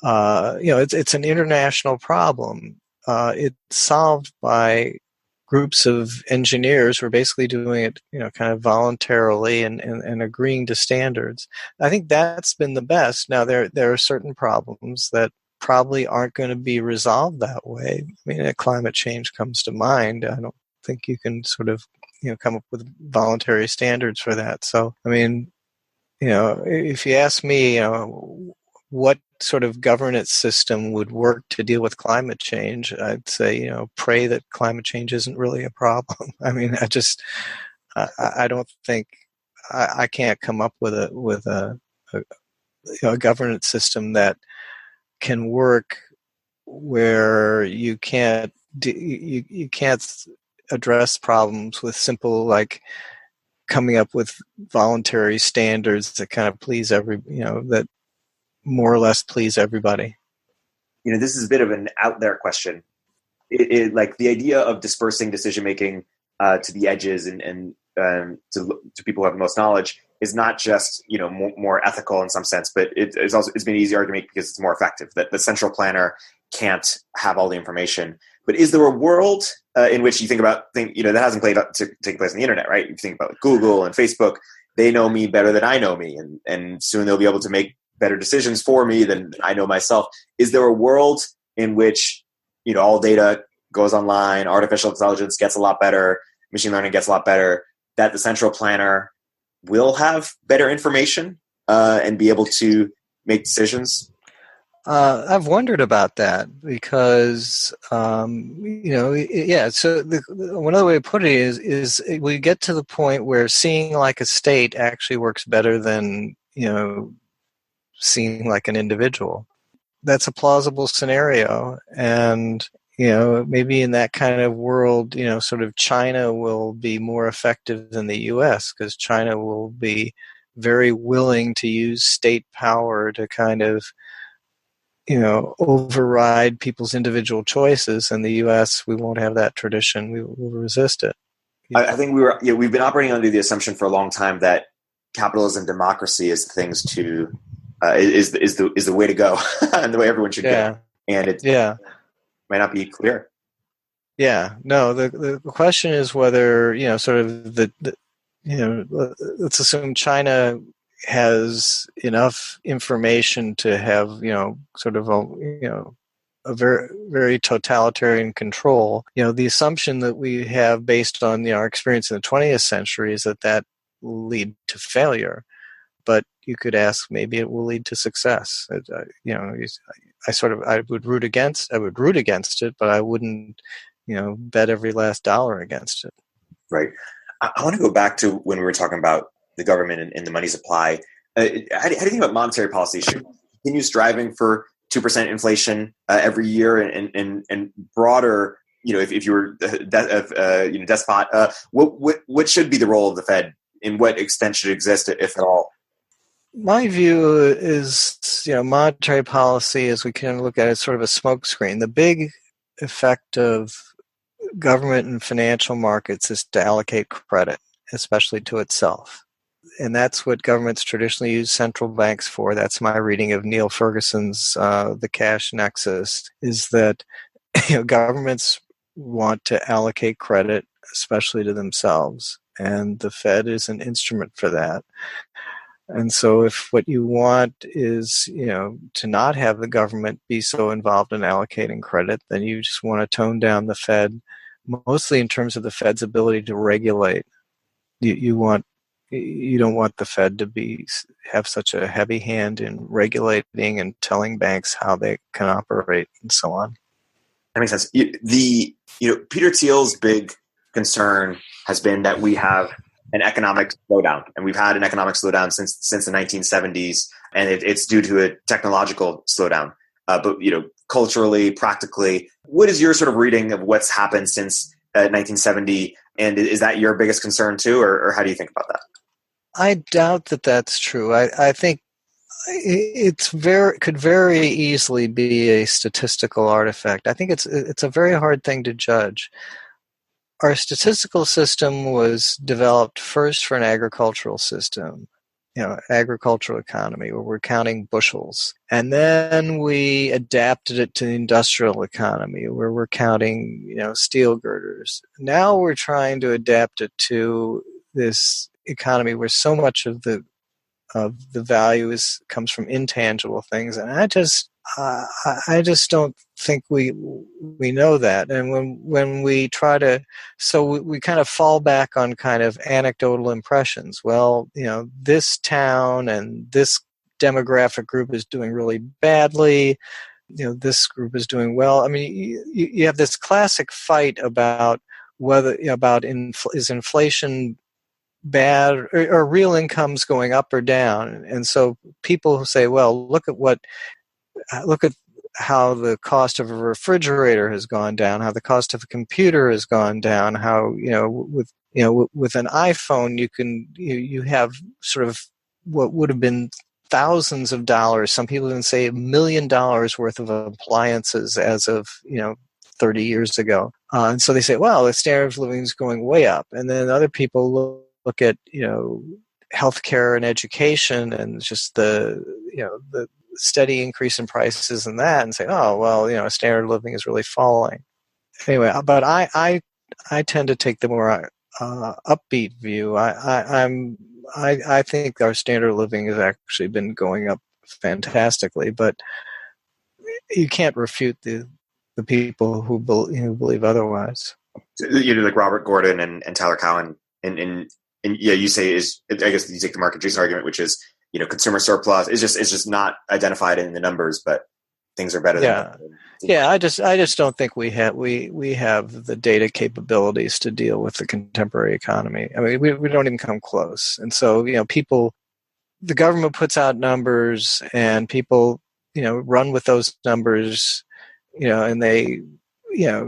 It's an international problem. It's solved by groups of engineers who are basically doing it, kind of voluntarily and agreeing to standards. I think that's been the best. Now, there are certain problems that probably aren't going to be resolved that way. I mean, climate change comes to mind. I don't think you can sort of, come up with voluntary standards for that. So, I mean, if you ask me, what sort of governance system would work to deal with climate change, I'd say, pray that climate change isn't really a problem. I mean, I don't think I can't come up with a governance system that can work where you can't address problems with simple, like, coming up with voluntary standards that kind of please that more or less please everybody. This is a bit of an out there question. Like the idea of dispersing decision making to the edges and to people who have the most knowledge is not just more ethical in some sense, but it's been an easy argument because it's more effective. That the central planner can't have all the information. But is there a world in which you think about that hasn't played out to take place on the internet, right? You think about Google and Facebook; they know me better than I know me, and soon they'll be able to make better decisions for me than I know myself. Is there a world in which all data goes online, artificial intelligence gets a lot better, machine learning gets a lot better, that the central planner will have better information and be able to make decisions? I've wondered about that because, So one other way to put it is we get to the point where seeing like a state actually works better than seeing like an individual. That's a plausible scenario, and maybe in that kind of world, sort of China will be more effective than the U.S. because China will be very willing to use state power to kind of override people's individual choices. In the U.S., we won't have that tradition. We will resist it. I think we've been operating under the assumption for a long time that capitalism, democracy is things to is the way to go and the way everyone should go. And it might not be clear. Yeah. No. The question is whether sort of let's assume China has enough information to have sort of a very, very totalitarian control. The assumption that we have based on our experience in the 20th century is that will lead to failure. But you could ask, maybe it will lead to success. I would root against it, but I wouldn't bet every last dollar against it. Right. I want to go back to when we were talking about the government and the money supply. How do you think about monetary policy? Should we continue striving for 2% inflation every year, and broader. If you were despot, what should be the role of the Fed? In what extent should it exist, if at all? My view is, monetary policy, as we can look at it, is sort of a smokescreen. The big effect of government and financial markets is to allocate credit, especially to itself. And that's what governments traditionally use central banks for. That's my reading of Neil Ferguson's The Cash Nexus, is that governments want to allocate credit, especially to themselves. And the Fed is an instrument for that. And so if what you want is, to not have the government be so involved in allocating credit, then you just want to tone down the Fed, mostly in terms of the Fed's ability to regulate. You don't want the Fed to have such a heavy hand in regulating and telling banks how they can operate and so on. That makes sense. Peter Thiel's big concern has been that we have an economic slowdown, and we've had an economic slowdown since the 1970s, and it's due to a technological slowdown. But culturally, practically, what is your sort of reading of what's happened since 1970, and is that your biggest concern too, or how do you think about that? I doubt that that's true. I think could very easily be a statistical artifact. I think it's a very hard thing to judge. Our statistical system was developed first for an agricultural system, agricultural economy, where we're counting bushels. And then we adapted it to the industrial economy, where we're counting, steel girders. Now we're trying to adapt it to this economy where so much of the value comes from intangible things, and I just don't think we know that. And when we try to, so we kind of fall back on kind of anecdotal impressions. Well, this town and this demographic group is doing really badly. This group is doing well. I mean, you have this classic fight about whether is inflation bad or real incomes going up or down. And so people say, well, look at how the cost of a refrigerator has gone down, how the cost of a computer has gone down, how with an iPhone you have sort of what would have been thousands of dollars, some people even say $1 million worth of appliances as of 30 years ago. And so they say, well, the standard of living is going way up. And then other people look at healthcare and education and just the steady increase in prices and that, and say, oh well, standard of living is really falling. Anyway, but I tend to take the more upbeat view. I think our standard of living has actually been going up fantastically, but you can't refute the people who believe otherwise. Like Robert Gordon and Tyler Cowen and you say I guess you take the market juice argument, which is consumer surplus is just not identified in the numbers, but things are better. I just don't think we have the data capabilities to deal with the contemporary economy. I mean, we don't even come close. And so the government puts out numbers, and people run with those numbers, and they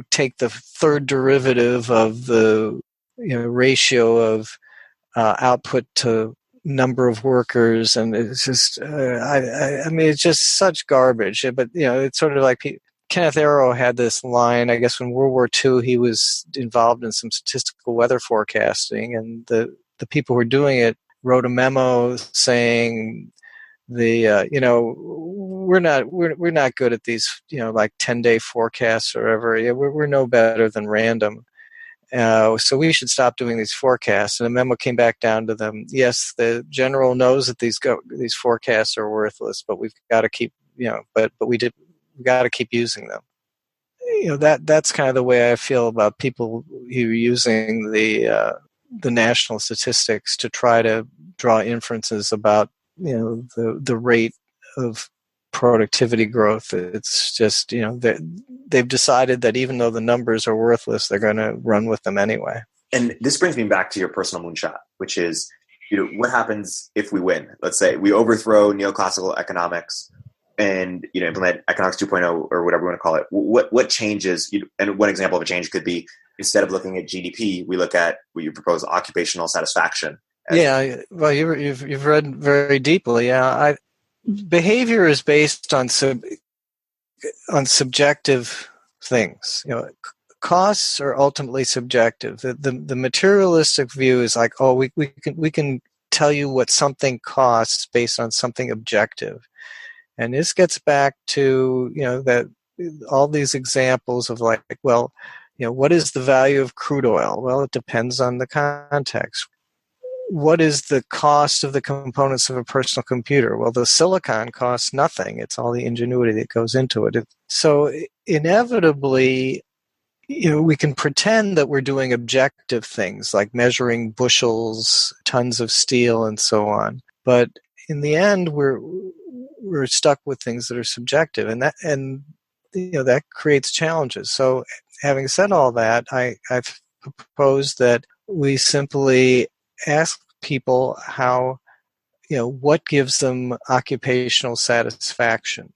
take the third derivative of the ratio of output to number of workers, and it's just I mean it's just such garbage. But it's sort of like Kenneth Arrow had this line, I guess, when World War II. He was involved in some statistical weather forecasting, and the people who were doing it wrote a memo saying we're not good at these like 10-day forecasts or whatever. We're no better than random. So we should stop doing these forecasts. And the memo came back down to them. Yes, the general knows that these forecasts are worthless, but we've got to keep, but we got to keep using them. That's kind of the way I feel about people who are using the national statistics to try to draw inferences about the rate of productivity growth. It's just they've decided that even though the numbers are worthless, they're going to run with them anyway. And this brings me back to your personal moonshot, which is what happens if we win? Let's say we overthrow neoclassical economics and implement economics 2.0 or whatever you want to call it, what changes? And one example of a change could be, instead of looking at GDP, we look at what you propose, occupational satisfaction. Yeah, well, you've read very deeply. Yeah, behavior is based on subjective things. Costs are ultimately subjective. The materialistic view is like, oh, we can tell you what something costs based on something objective, and this gets back to that all these examples of like, well, what is the value of crude oil? Well, it depends on the context. What is the cost of the components of a personal computer? Well, the silicon costs nothing. It's all the ingenuity that goes into it. So inevitably, we can pretend that we're doing objective things like measuring bushels, tons of steel, and so on. But in the end, we're stuck with things that are subjective, and that creates challenges. So, having said all that, I've proposed that we simply ask people what gives them occupational satisfaction,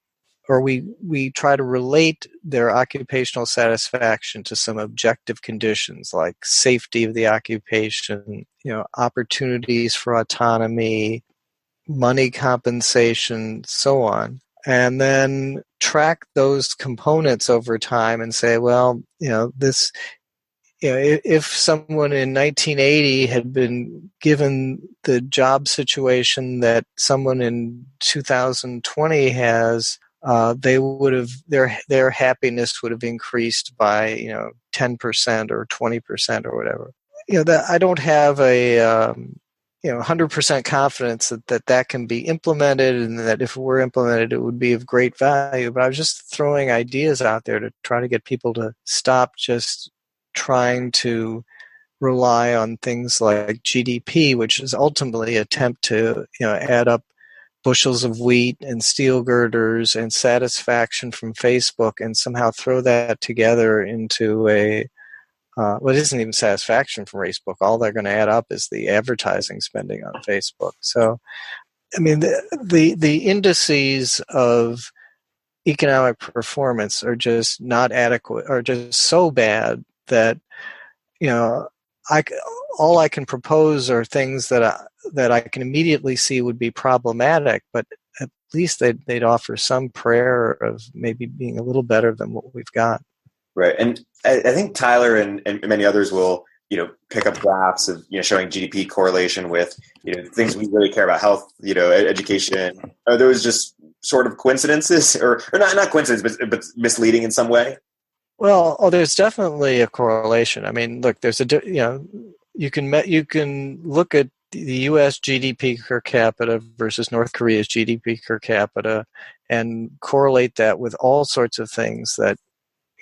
or we try to relate their occupational satisfaction to some objective conditions like safety of the occupation, opportunities for autonomy, money compensation, so on, and then track those components over time and say, well, this. If someone in 1980 had been given the job situation that someone in 2020 has, they would have their happiness would have increased by 10% or 20% or whatever. That I don't have a 100% confidence that can be implemented, and that if it were implemented, it would be of great value. But I was just throwing ideas out there to try to get people to stop just trying to rely on things like GDP, which is ultimately an attempt to add up bushels of wheat and steel girders and satisfaction from Facebook and somehow throw that together into it isn't even satisfaction from Facebook. All they're going to add up is the advertising spending on Facebook. So, I mean, the indices of economic performance are just not adequate, or just so bad that all I can propose are things that I can immediately see would be problematic, but at least they'd offer some prayer of maybe being a little better than what we've got. Right, and I think Tyler and many others will pick up graphs of showing GDP correlation with things we really care about, health, education. Are those just sort of coincidences, or not coincidence, but misleading in some way? Well, there's definitely a correlation. I mean, look, there's you can look at the U.S. GDP per capita versus North Korea's GDP per capita and correlate that with all sorts of things that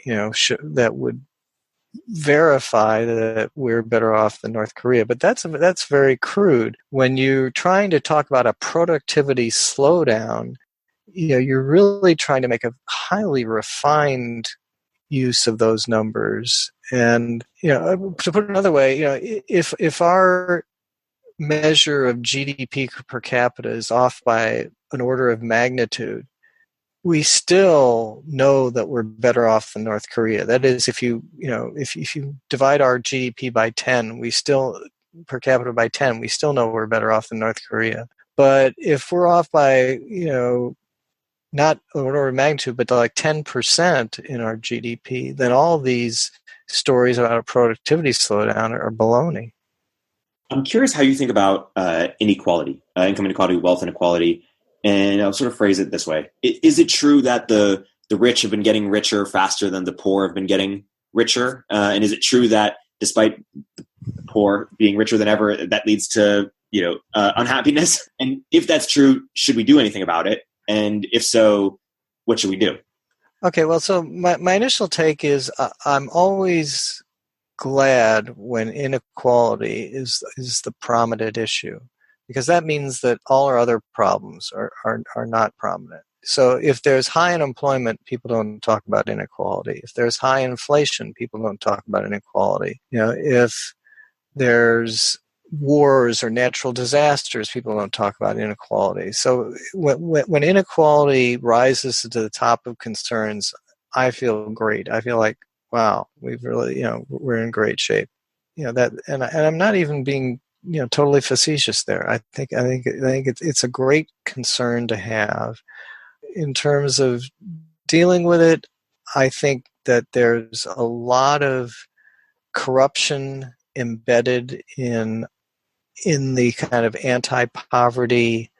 that would verify that we're better off than North Korea. But that's very crude. When you're trying to talk about a productivity slowdown, you're really trying to make a highly refined use of those numbers. And to put it another way, if our measure of GDP per capita is off by an order of magnitude, we still know that we're better off than North Korea. That is, if you divide our GDP by 10, we still per capita by 10, we still know we're better off than North Korea. But if we're off by not an order of magnitude, but like 10% in our GDP, then all these stories about a productivity slowdown are baloney. I'm curious how you think about inequality, income inequality, wealth inequality, and I'll sort of phrase it this way. Is it true that the rich have been getting richer faster than the poor have been getting richer? And is it true that despite the poor being richer than ever, that leads to unhappiness? And if that's true, should we do anything about it? And if so, what should we do? Okay, well, so my initial take is I'm always glad when inequality is the prominent issue, because that means that all our other problems are not prominent. So if there's high unemployment, people don't talk about inequality. If there's high inflation, people don't talk about inequality. If there's wars or natural disasters, people don't talk about inequality. So when inequality rises to the top of concerns, I feel great. I feel like, wow, we've really, we're in great shape. That, and I'm not even being, totally facetious there. I think it's a great concern to have. In terms of dealing with it, I think that there's a lot of corruption embedded in the kind of anti-poverty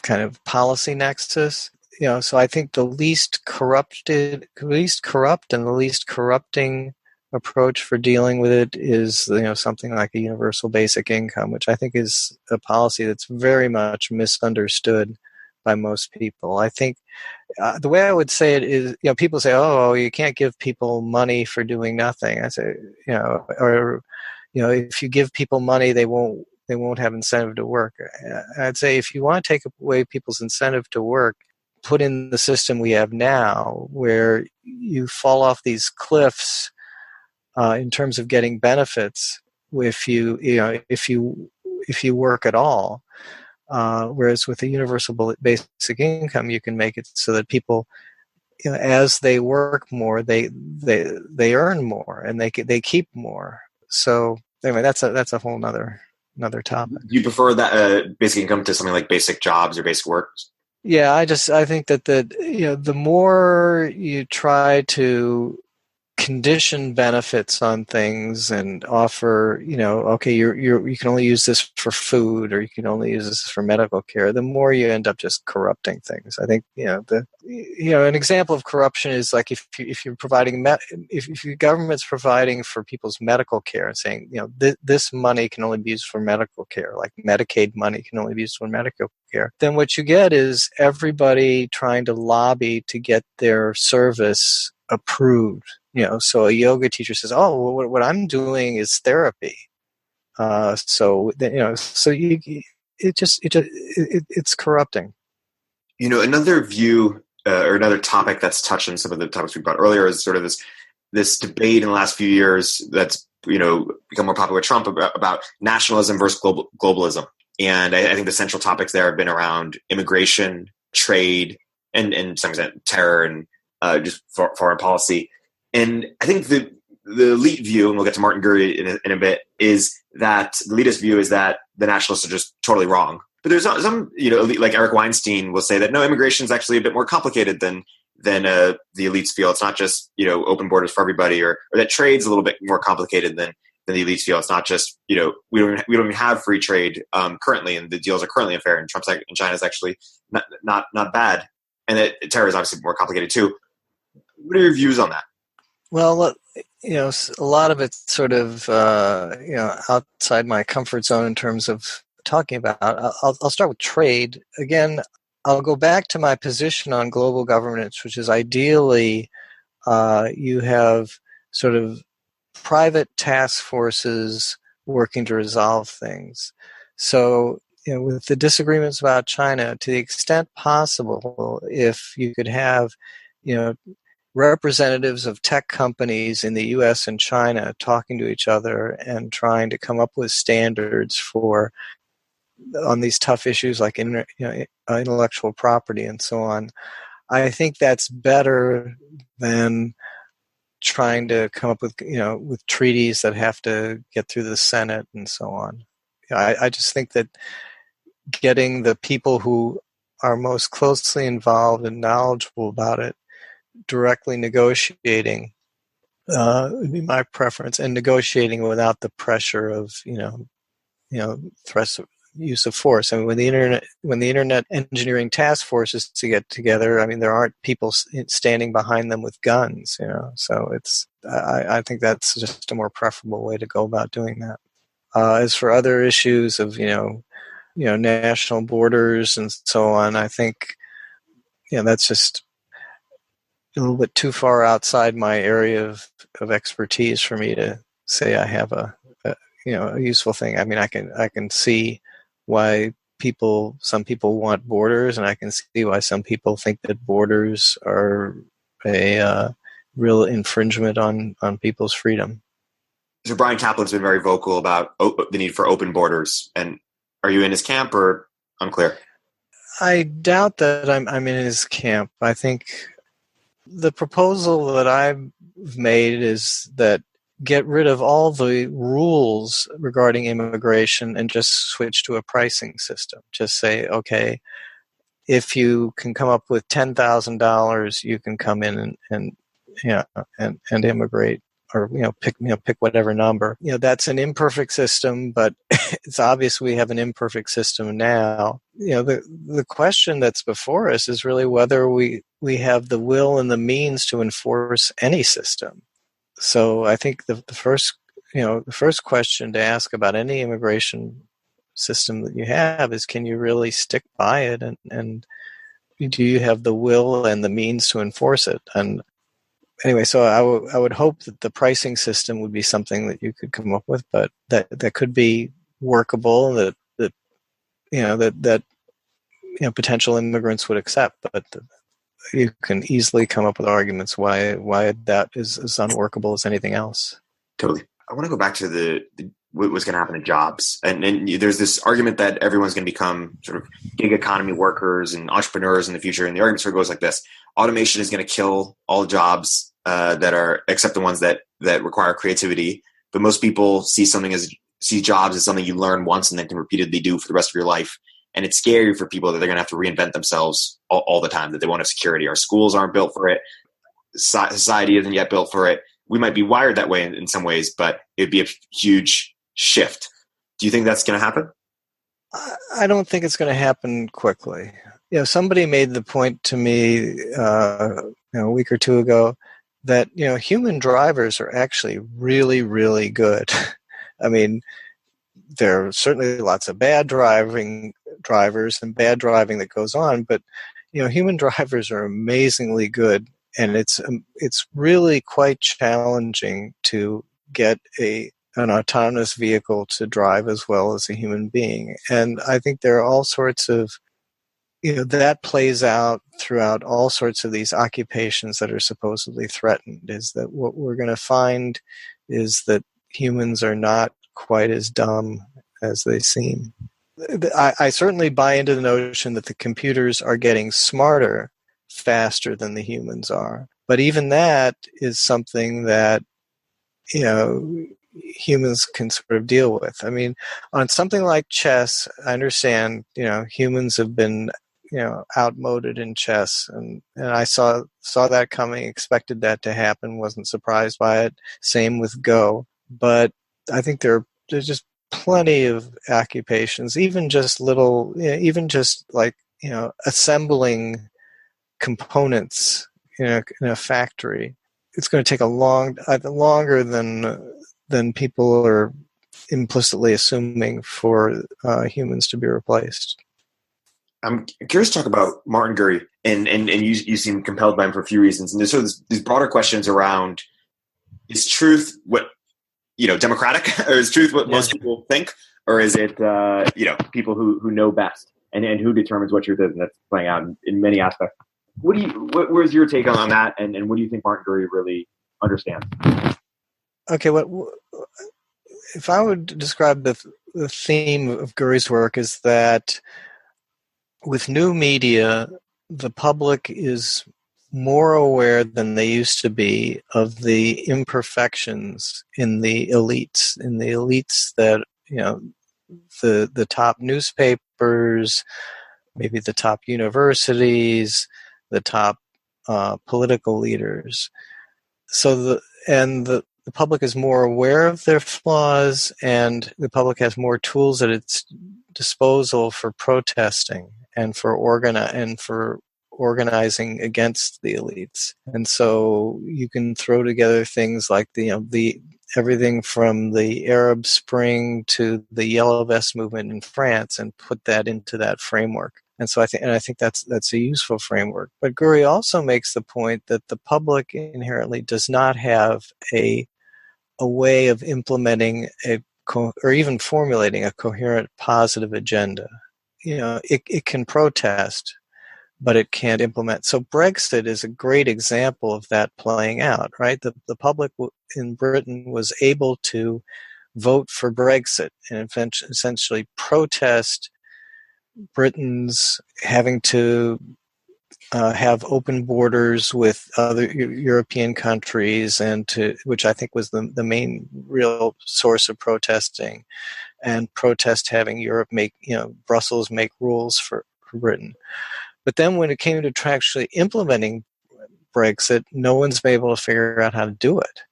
kind of policy nexus. So I think the least corrupt and the least corrupting approach for dealing with it is, something like a universal basic income, which I think is a policy that's very much misunderstood by most people. I think the way I would say it is, people say, "Oh, you can't give people money for doing nothing." I say, or if you give people money, they won't have incentive to work. I'd say if you want to take away people's incentive to work, put in the system we have now, where you fall off these cliffs in terms of getting benefits if you work at all. Whereas with a universal basic income, you can make it so that people, as they work more, they earn more and they keep more. So anyway, that's a whole nother topic. Do you prefer that basic income to something like basic jobs or basic works? Yeah, I think that the more you try to condition benefits on things and offer, okay, you can only use this for food, or you can only use this for medical care, the more you end up just corrupting things. I think, an example of corruption is like if you're providing, if your government's providing for people's medical care and saying, this money can only be used for medical care, like Medicaid money can only be used for medical care, then what you get is everybody trying to lobby to get their service approved. So a yoga teacher says, "Oh, well, what I'm doing is therapy." It's corrupting. Another view or another topic that's touched on some of the topics we brought earlier is sort of this debate in the last few years that's become more popular with Trump about nationalism versus globalism. And I think the central topics there have been around immigration, trade, and to some extent terror and just foreign policy. And I think the elite view, and we'll get to Martin Gurry in a bit, is that the elitist view is that the nationalists are just totally wrong. But there's some, elite, like Eric Weinstein will say that no, immigration is actually a bit more complicated than the elites feel. It's not just open borders for everybody, or that trade's a little bit more complicated than the elites feel. It's not just we don't even have free trade currently, and the deals are currently unfair. And China is actually not bad, and that terror is obviously more complicated too. What are your views on that? Well, a lot of it's sort of outside my comfort zone in terms of talking about. I'll start with trade again. I'll go back to my position on global governance, which is ideally you have sort of private task forces working to resolve things. So, with the disagreements about China, to the extent possible, if you could have, representatives of tech companies in the U.S. and China talking to each other and trying to come up with standards on these tough issues like intellectual property and so on. I think that's better than trying to come up with with treaties that have to get through the Senate and so on. I just think that getting the people who are most closely involved and knowledgeable about it directly negotiating would be my preference, and negotiating without the pressure of threats of use of force. I mean, when the internet engineering task forces to get together, I mean, there aren't people standing behind them with guns, So I think that's just a more preferable way to go about doing that. As for other issues of national borders and so on, I think that's just a little bit too far outside my area of expertise for me to say I have a useful thing. I mean, I can see why some people want borders, and I can see why some people think that borders are a real infringement on people's freedom. So Brian Kaplan's been very vocal about the need for open borders. And are you in his camp or unclear? I doubt that I'm in his camp. I think the proposal that I've made is that get rid of all the rules regarding immigration and just switch to a pricing system. Just say, okay, if you can come up with $10,000, you can come in and immigrate, or pick whatever number. That's an imperfect system, but it's obvious we have an imperfect system now. The question that's before us is really whether we have the will and the means to enforce any system. So I think the first question to ask about any immigration system that you have is, can you really stick by it, and do you have the will and the means to enforce it? And anyway, so I would hope that the pricing system would be something that you could come up with, but that could be workable, that potential immigrants would accept. But you can easily come up with arguments why that is as unworkable as anything else. Totally. I want to go back to what was going to happen to jobs. And there's this argument that everyone's going to become sort of gig economy workers and entrepreneurs in the future. And the argument sort of goes like this: automation is going to kill all jobs except the ones that require creativity. But most people see jobs as something you learn once and then can repeatedly do for the rest of your life. And it's scary for people that they're going to have to reinvent themselves all the time, that they won't have security. Our schools aren't built for it. Society isn't yet built for it. We might be wired that way in some ways, but it'd be a huge shift. Do you think that's going to happen? I don't think it's going to happen quickly. Somebody made the point to me a week or two ago that human drivers are actually really, really good. I mean, there are certainly lots of bad drivers and bad driving that goes on, but human drivers are amazingly good, and it's really quite challenging to get an autonomous vehicle to drive as well as a human being. And I think there are all sorts of that plays out throughout all sorts of these occupations that are supposedly threatened, is that what we're going to find is that humans are not quite as dumb as they seem. I certainly buy into the notion that the computers are getting smarter faster than the humans are. But even that is something that, humans can sort of deal with. I mean, on something like chess, I understand, humans have been, outmoded in chess, and I saw that coming, expected that to happen, wasn't surprised by it. Same with Go. But I think there's just plenty of occupations, even just assembling components in a factory. It's going to take longer than people are implicitly assuming for humans to be replaced. I'm curious to talk about Martin Gurry, and you seem compelled by him for a few reasons. And there's sort of these broader questions around: is truth what democratic, or is truth what most people think, or is it people who know best and who determines what truth is? And that's playing out in many aspects. Where's your take on that, and what do you think Martin Gurry really understands? Okay, if I would describe the theme of Gurry's work is that with new media, the public is more aware than they used to be of the imperfections in the elites that, the top newspapers, maybe the top universities, the top political leaders. So the public is more aware of their flaws, and the public has more tools at its disposal for protesting and for organizing against the elites. And so you can throw together things like the everything from the Arab Spring to the Yellow Vest movement in France and put that into that framework. And so I think that's a useful framework. But Gurry also makes the point that the public inherently does not have a way of implementing or even formulating a coherent positive agenda. It can protest, but it can't implement. So Brexit is a great example of that playing out, right? The public in Britain was able to vote for Brexit and essentially protest Britain's having to have open borders with other European countries, and which I think was the main real source of protesting, and protest having Europe Brussels make rules for Britain. But then when it came to actually implementing Brexit, no one's been able to figure out how to do it.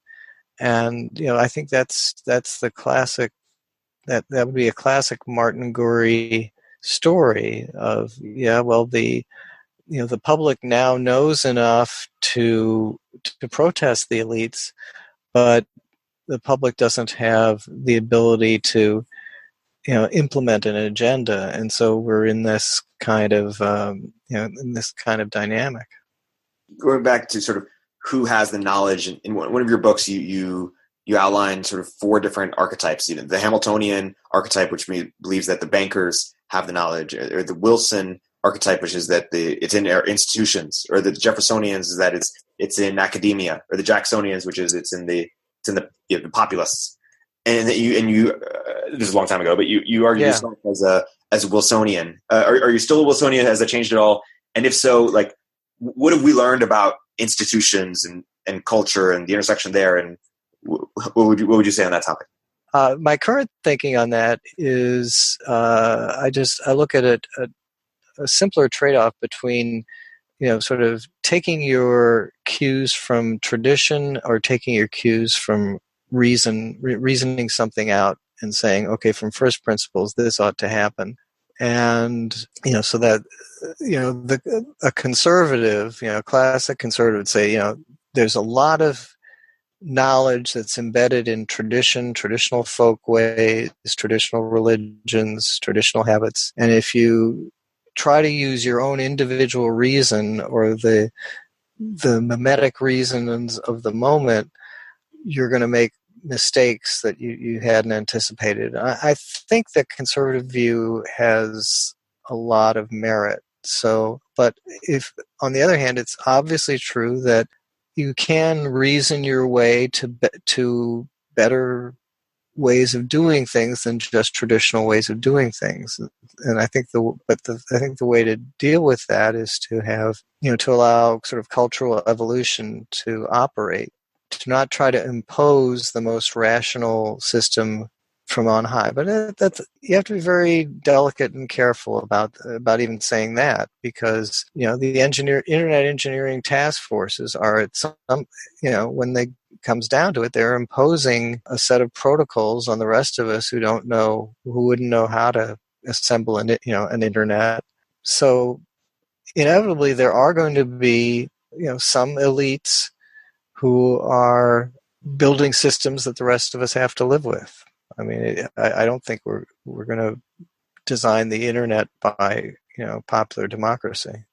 And I think that's the classic. That would be a classic Martin Gurry story of the public now knows enough to protest the elites, but the public doesn't have the ability to implement an agenda, and so we're in this kind of dynamic. Going back to sort of who has the knowledge, in one of your books, you outline sort of 4 different archetypes. The Hamiltonian archetype, which believes that the bankers have the knowledge, or the Wilson archetype, which is that it's in our institutions, or the Jeffersonians is that it's in academia, or the Jacksonians, which is it's in the populists. And you this is a long time ago, but you argue yourself as a Wilsonian. Are you still a Wilsonian? Has that changed at all? And if so, like, what have we learned about institutions and culture and the intersection there? And what would you say on that topic? My current thinking on that is I look at it a simpler trade-off between sort of taking your cues from tradition or taking your cues from reasoning something out and saying, okay, from first principles, this ought to happen. And, so that, a conservative, classic conservative would say, there's a lot of knowledge that's embedded in tradition, traditional folk ways, traditional religions, traditional habits. And if you try to use your own individual reason or the mimetic reasons of the moment, you're going to make mistakes that you hadn't anticipated. I think the conservative view has a lot of merit. So, but if on the other hand, it's obviously true that you can reason your way to better ways of doing things than just traditional ways of doing things. And I think the way to deal with that is to have, to allow sort of cultural evolution to operate, to not try to impose the most rational system from on high. But that's, you have to be very delicate and careful about even saying that, because the internet engineering task forces are at some, when they comes down to it, they're imposing a set of protocols on the rest of us who wouldn't know how to assemble an internet. So inevitably there are going to be some elites who are building systems that the rest of us have to live with. I mean, I don't think we're going to design the internet by popular democracy.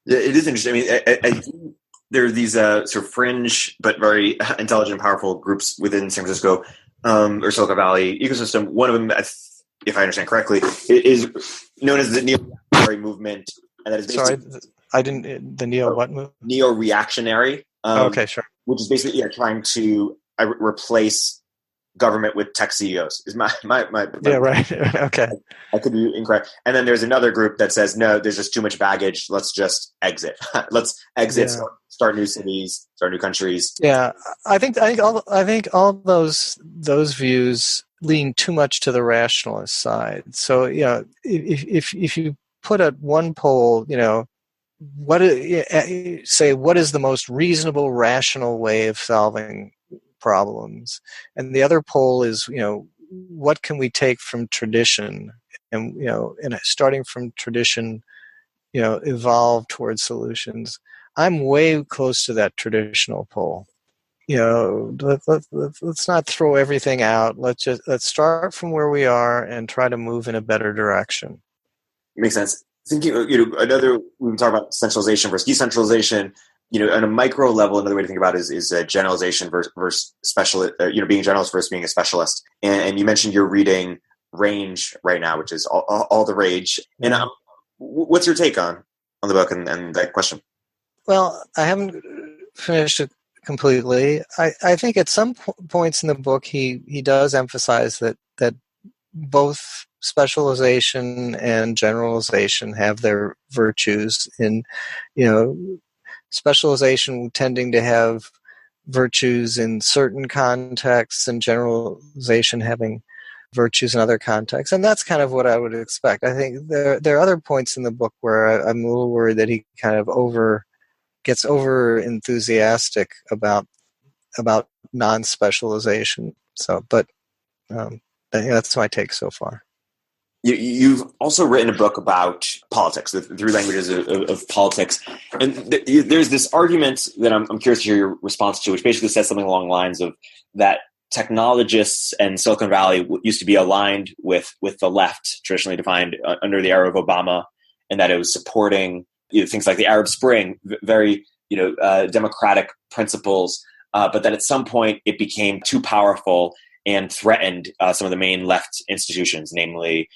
Yeah, it is interesting. I think there are these sort of fringe but very intelligent and powerful groups within San Francisco or Silicon Valley ecosystem. One of them, if I understand correctly, is known as the neo-reactionary movement, and that is basically the what movement? Neo-reactionary. Okay, sure. Which is basically trying to replace government with tech CEOs. Is my yeah, right. Okay. I could be incorrect. And then there's another group that says, no, there's just too much baggage. Let's just exit. Let's exit. Yeah. Start new cities. Start new countries. Yeah, I think all those views lean too much to the rationalist side. So if you put at one pole, what is the most reasonable, rational way of solving problems, and the other pole is what can we take from tradition, and and starting from tradition evolve towards solutions. I'm way close to that traditional pole. Let's not throw everything out. Let's start from where we are and try to move in a better direction. Makes sense. Thinking, another, we can talk about centralization versus decentralization. On a micro level, another way to think about it is generalization versus specialist. Being a generalist versus being a specialist. And you mentioned you're reading Range right now, which is all the rage. And what's your take on on the book and that question? Well, I haven't finished it completely. I think at some points in the book he does emphasize that both specialization and generalization have their virtues. In, specialization tending to have virtues in certain contexts and generalization having virtues in other contexts. And that's kind of what I would expect. I think there are other points in the book where I'm a little worried that he kind of gets over enthusiastic about non-specialization. So, but that's my take so far. You've also written a book about politics, the three languages of politics. And there's this argument that I'm curious to hear your response to, which basically says something along the lines of that technologists and Silicon Valley used to be aligned with the left, traditionally defined under the era of Obama, and that it was supporting things like the Arab Spring, very democratic principles, but that at some point it became too powerful and threatened some of the main left institutions, namely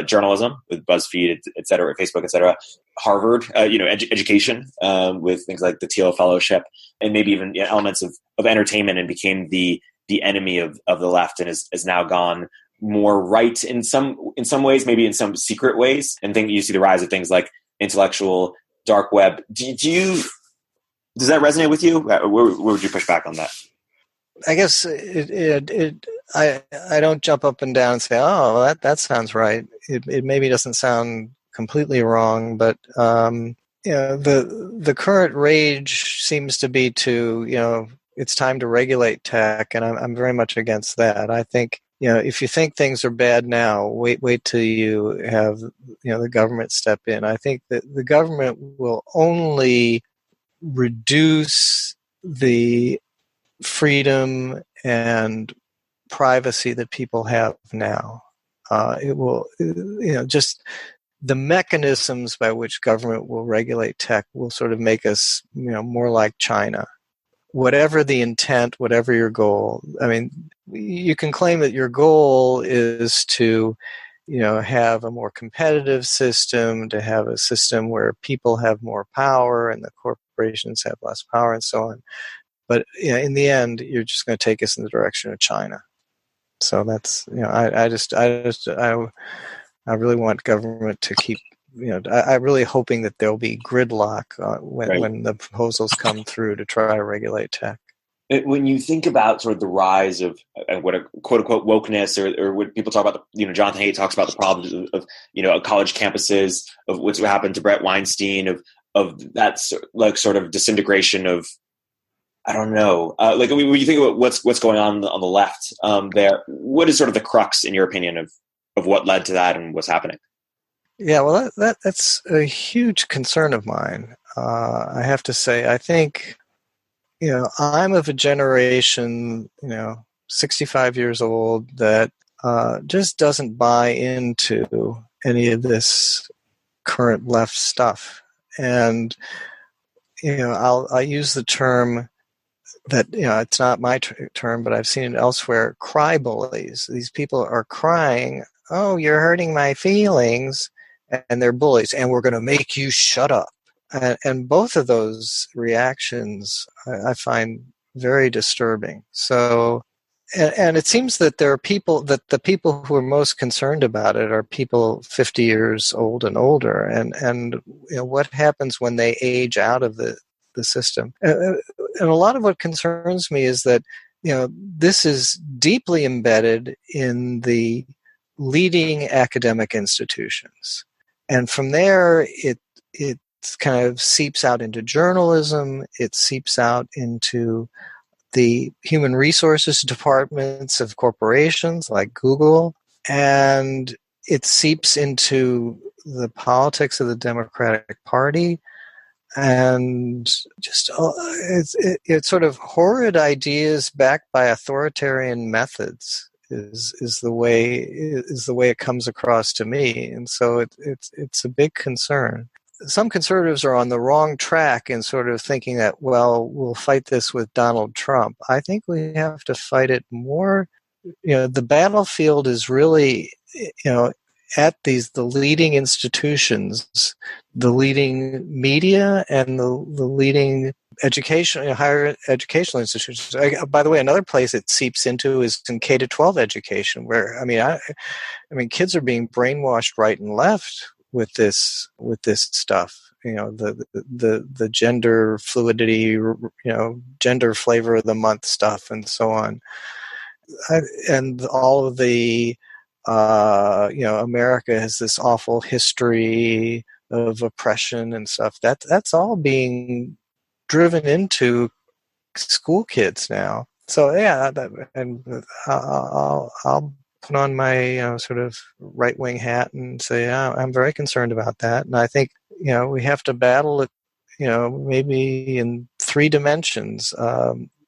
journalism with BuzzFeed, et cetera, Facebook, et cetera, Harvard, education with things like the Thiel Fellowship, and maybe even elements of entertainment, and became the enemy of the left, and has now gone more right in some ways, maybe in some secret ways. And you see the rise of things like intellectual dark web. Does that resonate with you? Where would you push back on that? I guess I don't jump up and down and say, oh, that sounds right. It maybe doesn't sound completely wrong, but the current rage seems to be to it's time to regulate tech, and I'm very much against that. I think if you think things are bad now, wait till you have the government step in. I think that the government will only reduce the freedom and privacy that people have now. It will, just the mechanisms by which government will regulate tech will sort of make us, more like China. Whatever the intent, whatever your goal. I mean, you can claim that your goal is to, have a more competitive system, to have a system where people have more power and the corporations have less power and so on. But in the end, you're just going to take us in the direction of China. So that's I really want government to keep. I'm really hoping that there'll be gridlock when the proposals come through to try to regulate tech. When you think about sort of the rise of what a quote unquote wokeness, or when people talk about Jonathan Haidt talks about the problems of college campuses, of what's happened to Brett Weinstein, of that sort of disintegration of. I don't know. When you think about what's going on the left there, what is sort of the crux, in your opinion, of what led to that and what's happening? Yeah, well, that's a huge concern of mine. I have to say, I think, I'm of a generation, 65 years old, that just doesn't buy into any of this current left stuff. And, I'll use the term that, it's not my term, but I've seen it elsewhere, cry bullies. These people are crying, oh, you're hurting my feelings, and they're bullies, and we're going to make you shut up. And both of those reactions I find very disturbing. So, and it seems that there are people, that the people who are most concerned about it are people 50 years old and older, and what happens when they age out of the system. And a lot of what concerns me is that, this is deeply embedded in the leading academic institutions. And from there, it kind of seeps out into journalism. It seeps out into the human resources departments of corporations like Google. And it seeps into the politics of the Democratic Party. And just it's sort of horrid ideas backed by authoritarian methods is the way it comes across to me, and so it's a big concern. Some conservatives are on the wrong track in sort of thinking that, well, we'll fight this with Donald Trump. I think we have to fight it more. The battlefield is really, at the leading institutions, the leading media, and the leading higher educational institutions. By the way, another place it seeps into is in K-12 education, where I mean, kids are being brainwashed right and left with this stuff. The gender fluidity, gender flavor of the month stuff, and so on, and all of the America has this awful history of oppression and stuff. That's all being driven into school kids now. So yeah, I'll put on my sort of right wing hat and say I'm very concerned about that, and I think we have to battle it. Maybe in three dimensions.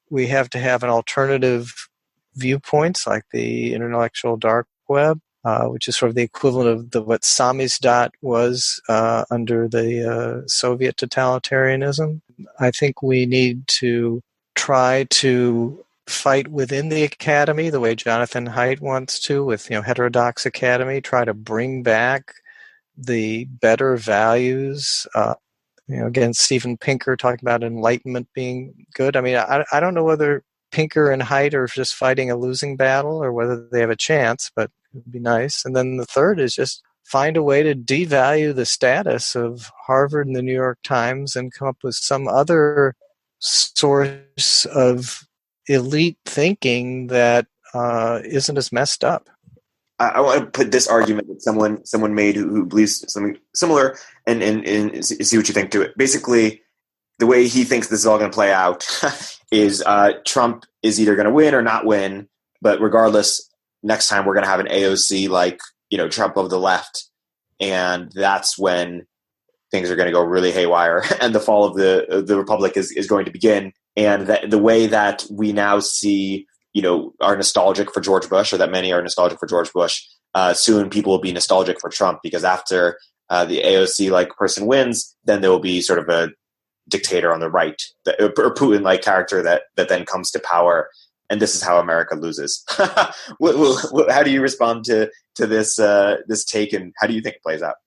We have to have an alternative viewpoints like the intellectual dark web, which is sort of the equivalent of what samizdat was under the Soviet totalitarianism. I think we need to try to fight within the academy the way Jonathan Haidt wants to with heterodox academy, try to bring back the better values. Again, Steven Pinker talking about enlightenment being good. I mean, I don't know whether Pinker and Haidt are just fighting a losing battle or whether they have a chance, but it would be nice. And then the third is just find a way to devalue the status of Harvard and the New York Times and come up with some other source of elite thinking that isn't as messed up. I want to put this argument that someone made who believes something similar and see what you think to it. Basically, the way he thinks this is all going to play out is Trump is either going to win or not win, but regardless, next time we're going to have an AOC like Trump of the left, and that's when things are going to go really haywire, and the fall of the republic is going to begin. And that the way that we now see, are nostalgic for George Bush, or that many are nostalgic for George Bush, soon people will be nostalgic for Trump, because after the AOC-like person wins, then there will be sort of a dictator on the right, or Putin-like character that then comes to power, and this is how America loses. How do you respond to this take, and how do you think it plays out?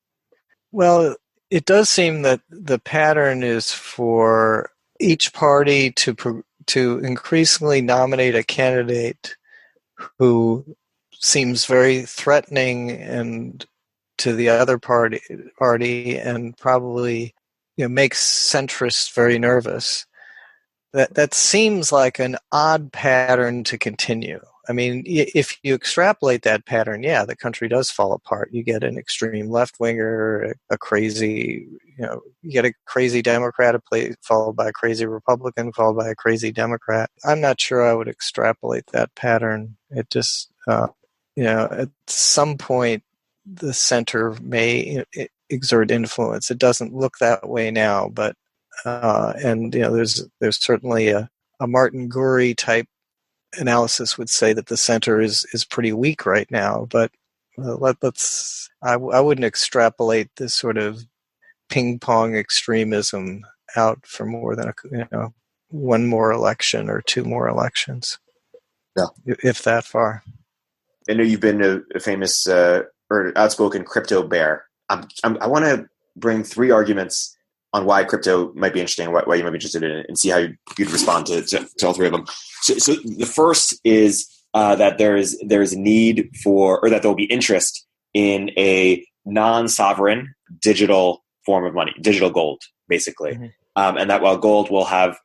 Well, it does seem that the pattern is for each party to increasingly nominate a candidate who seems very threatening and to the other party and probably makes centrists very nervous. That seems like an odd pattern to continue. I mean, if you extrapolate that pattern, yeah, the country does fall apart. You get an extreme left-winger, a crazy, you get a crazy Democrat followed by a crazy Republican, followed by a crazy Democrat. I'm not sure I would extrapolate that pattern. It just, at some point, the center may exert influence. It doesn't look that way now, but there's certainly a Martin Gurry type analysis would say that the center is pretty weak right now, but I wouldn't extrapolate this sort of ping pong extremism out for more than one more election or two more elections. Yeah, if that far. I know you've been a famous or outspoken crypto bear. I want to bring three arguments on why crypto might be interesting, why you might be interested in it, and see how you'd respond to all three of them. So the first is that there's a need for, or that there will be interest in a non-sovereign digital form of money, digital gold, basically. Mm-hmm. And that while gold will have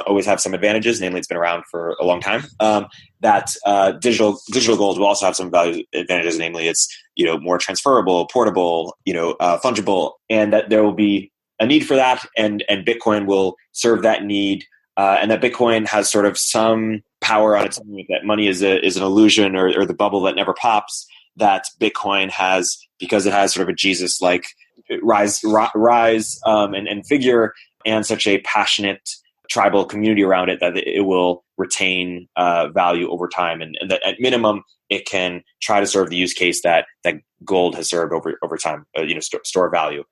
always have some advantages, namely it's been around for a long time, that digital gold will also have some value advantages, namely it's more transferable, portable, fungible, and that there will be a need for that, and Bitcoin will serve that need, and that Bitcoin has sort of some power on its own, that money is an illusion or the bubble that never pops, that Bitcoin has, because it has sort of a Jesus-like rise and figure, and such a passionate tribal community around it, that it will retain value over time, and that at minimum it can try to serve the use case that gold has served over time, store value.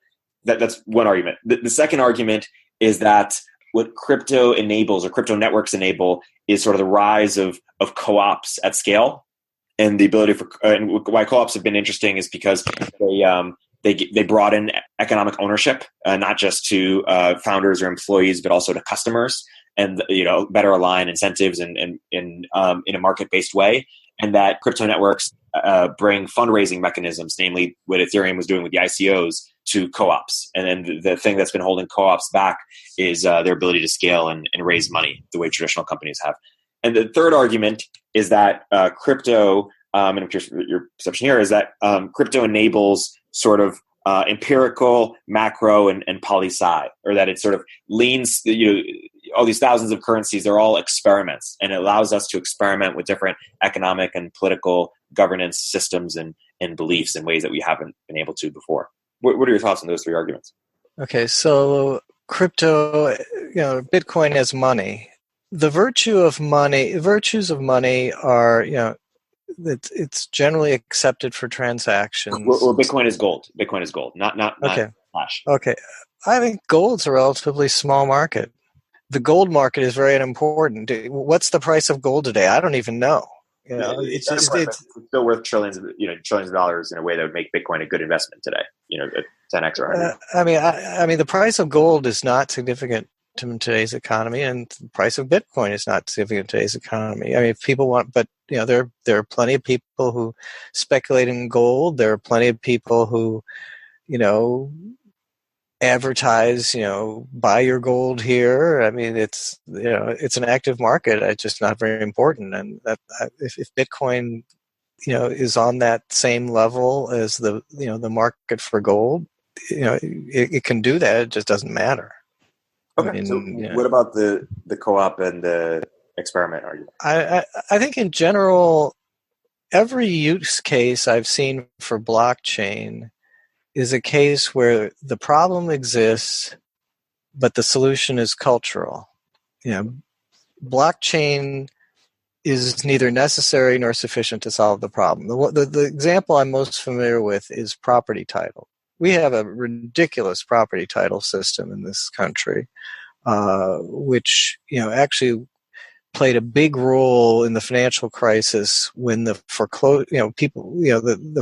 That's one argument. The second argument is that what crypto enables, or crypto networks enable, is sort of the rise of co-ops at scale, and the ability for and why co-ops have been interesting is because they brought in economic ownership, not just to founders or employees, but also to customers, and better align incentives in a market-based way. And that crypto networks bring fundraising mechanisms, namely what Ethereum was doing with the ICOs, to co-ops. And then the thing that's been holding co-ops back is their ability to scale and raise money the way traditional companies have. And the third argument is that crypto, and I'm curious your perception here, is that crypto enables sort of empirical, macro, and poli-sci, or that it sort of leans, all these thousands of currencies, they're all experiments, and it allows us to experiment with different economic and political governance systems and beliefs in ways that we haven't been able to before. What are your thoughts on those three arguments? Okay, so crypto, Bitcoin as money. The virtues of money are, it's generally accepted for transactions. Well, Bitcoin is gold. Bitcoin is gold, not flash. Okay. I think gold's a relatively small market. The gold market is very important. What's the price of gold today? I don't even know. It's still worth trillions of dollars in a way that would make Bitcoin a good investment today. 10x or 100. I mean, the price of gold is not significant to today's economy, and the price of Bitcoin is not significant to today's economy. I mean, if people want, but there are plenty of people who speculate in gold. There are plenty of people who, advertise, buy your gold here. I mean, it's an active market. It's just not very important. And that if Bitcoin, is on that same level as the market for gold, it can do that. It just doesn't matter. Okay. So what about the co-op and the experiment argument? I think in general, every use case I've seen for blockchain is a case where the problem exists, but the solution is cultural. Blockchain is neither necessary nor sufficient to solve the problem. The example I'm most familiar with is property title. We have a ridiculous property title system in this country, which actually played a big role in the financial crisis when the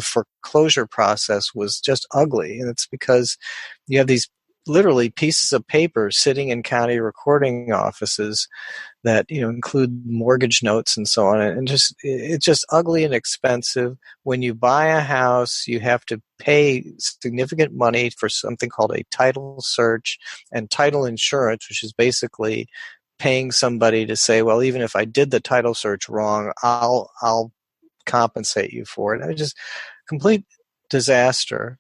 foreclosure process was just ugly. And it's because you have these literally pieces of paper sitting in county recording offices that include mortgage notes and so on, and it's just ugly and expensive. When you buy a house, you have to pay significant money for something called a title search and title insurance, which is basically paying somebody to say, well, even if I did the title search wrong, I'll compensate you for it. It's just complete disaster.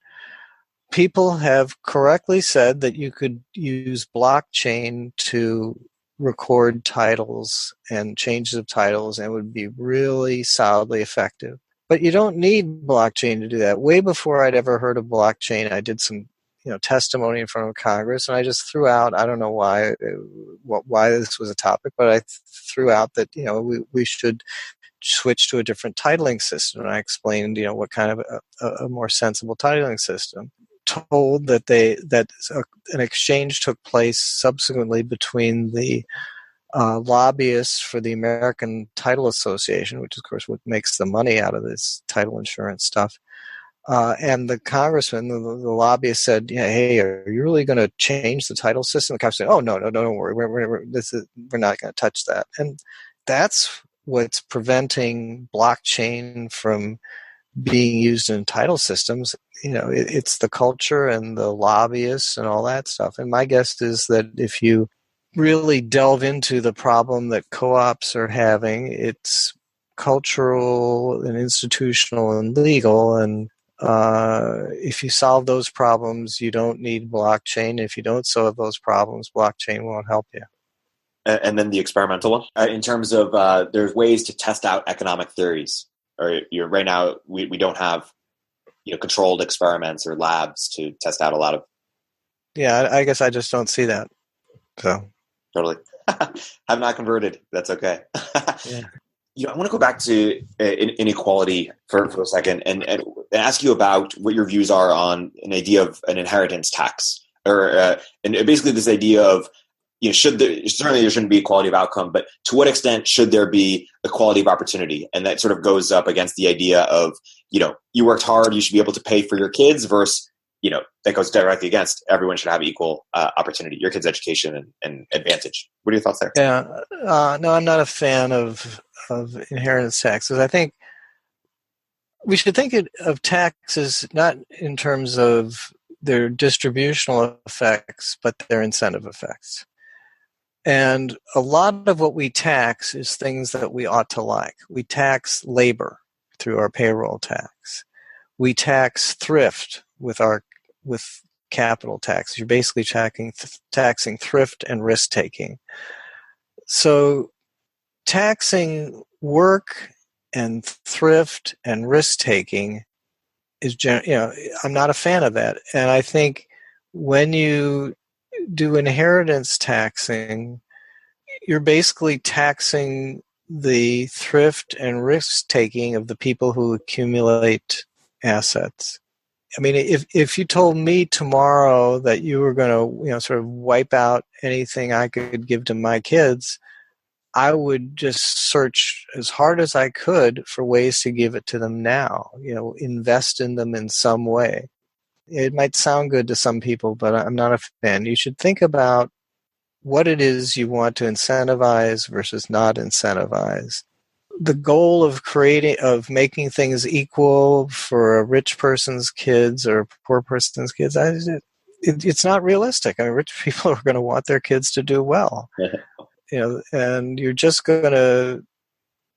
People have correctly said that you could use blockchain to record titles and changes of titles, and it would be really solidly effective. But you don't need blockchain to do that. Way before I'd ever heard of blockchain, I did some testimony in front of Congress, and I just threw out, I don't know why this was a topic, but I threw out that we should switch to a different titling system. And I explained what kind of a more sensible titling system. Told that an exchange took place subsequently between the lobbyists for the American Title Association, which is, of course, what makes the money out of this title insurance stuff. And the congressman, the lobbyist said, hey, are you really going to change the title system? The congressman said, oh, no, don't worry. We're not going to touch that. And that's what's preventing blockchain from being used in title systems. It's the culture and the lobbyists and all that stuff. And my guess is that if you really delve into the problem that co-ops are having, it's cultural and institutional and legal. And if you solve those problems, you don't need blockchain. If you don't solve those problems, blockchain won't help you. And then the experimental one, in terms of there's ways to test out economic theories. Or right now we don't have controlled experiments or labs to test out a lot of. Yeah, I guess I just don't see that. So totally, I'm not converted. That's okay. Yeah. I want to go back to inequality for a second and ask you about what your views are on an idea of an inheritance tax, or and basically this idea of certainly there shouldn't be equality of outcome, but to what extent should there be equality of opportunity? And that sort of goes up against the idea of, you worked hard, you should be able to pay for your kids versus, that goes directly against everyone should have equal opportunity, your kids' education and advantage. What are your thoughts there? Yeah, no, I'm not a fan of inheritance taxes. I think we should think of taxes not in terms of their distributional effects, but their incentive effects. And a lot of what we tax is things that we ought to like. We tax labor through our payroll tax. We tax thrift with capital tax. You're basically taxing thrift and risk taking. So taxing work and thrift and risk taking is, I'm not a fan of that. And I think when you do inheritance taxing, you're basically taxing the thrift and risk taking of the people who accumulate assets. I mean, if you told me tomorrow that you were going to, sort of wipe out anything I could give to my kids, I would just search as hard as I could for ways to give it to them now, invest in them in some way. It might sound good to some people, but I'm not a fan. You should think about what it is you want to incentivize versus not incentivize. The goal of making things equal for a rich person's kids or a poor person's kids, it's not realistic. I mean, rich people are going to want their kids to do well, and you're just going to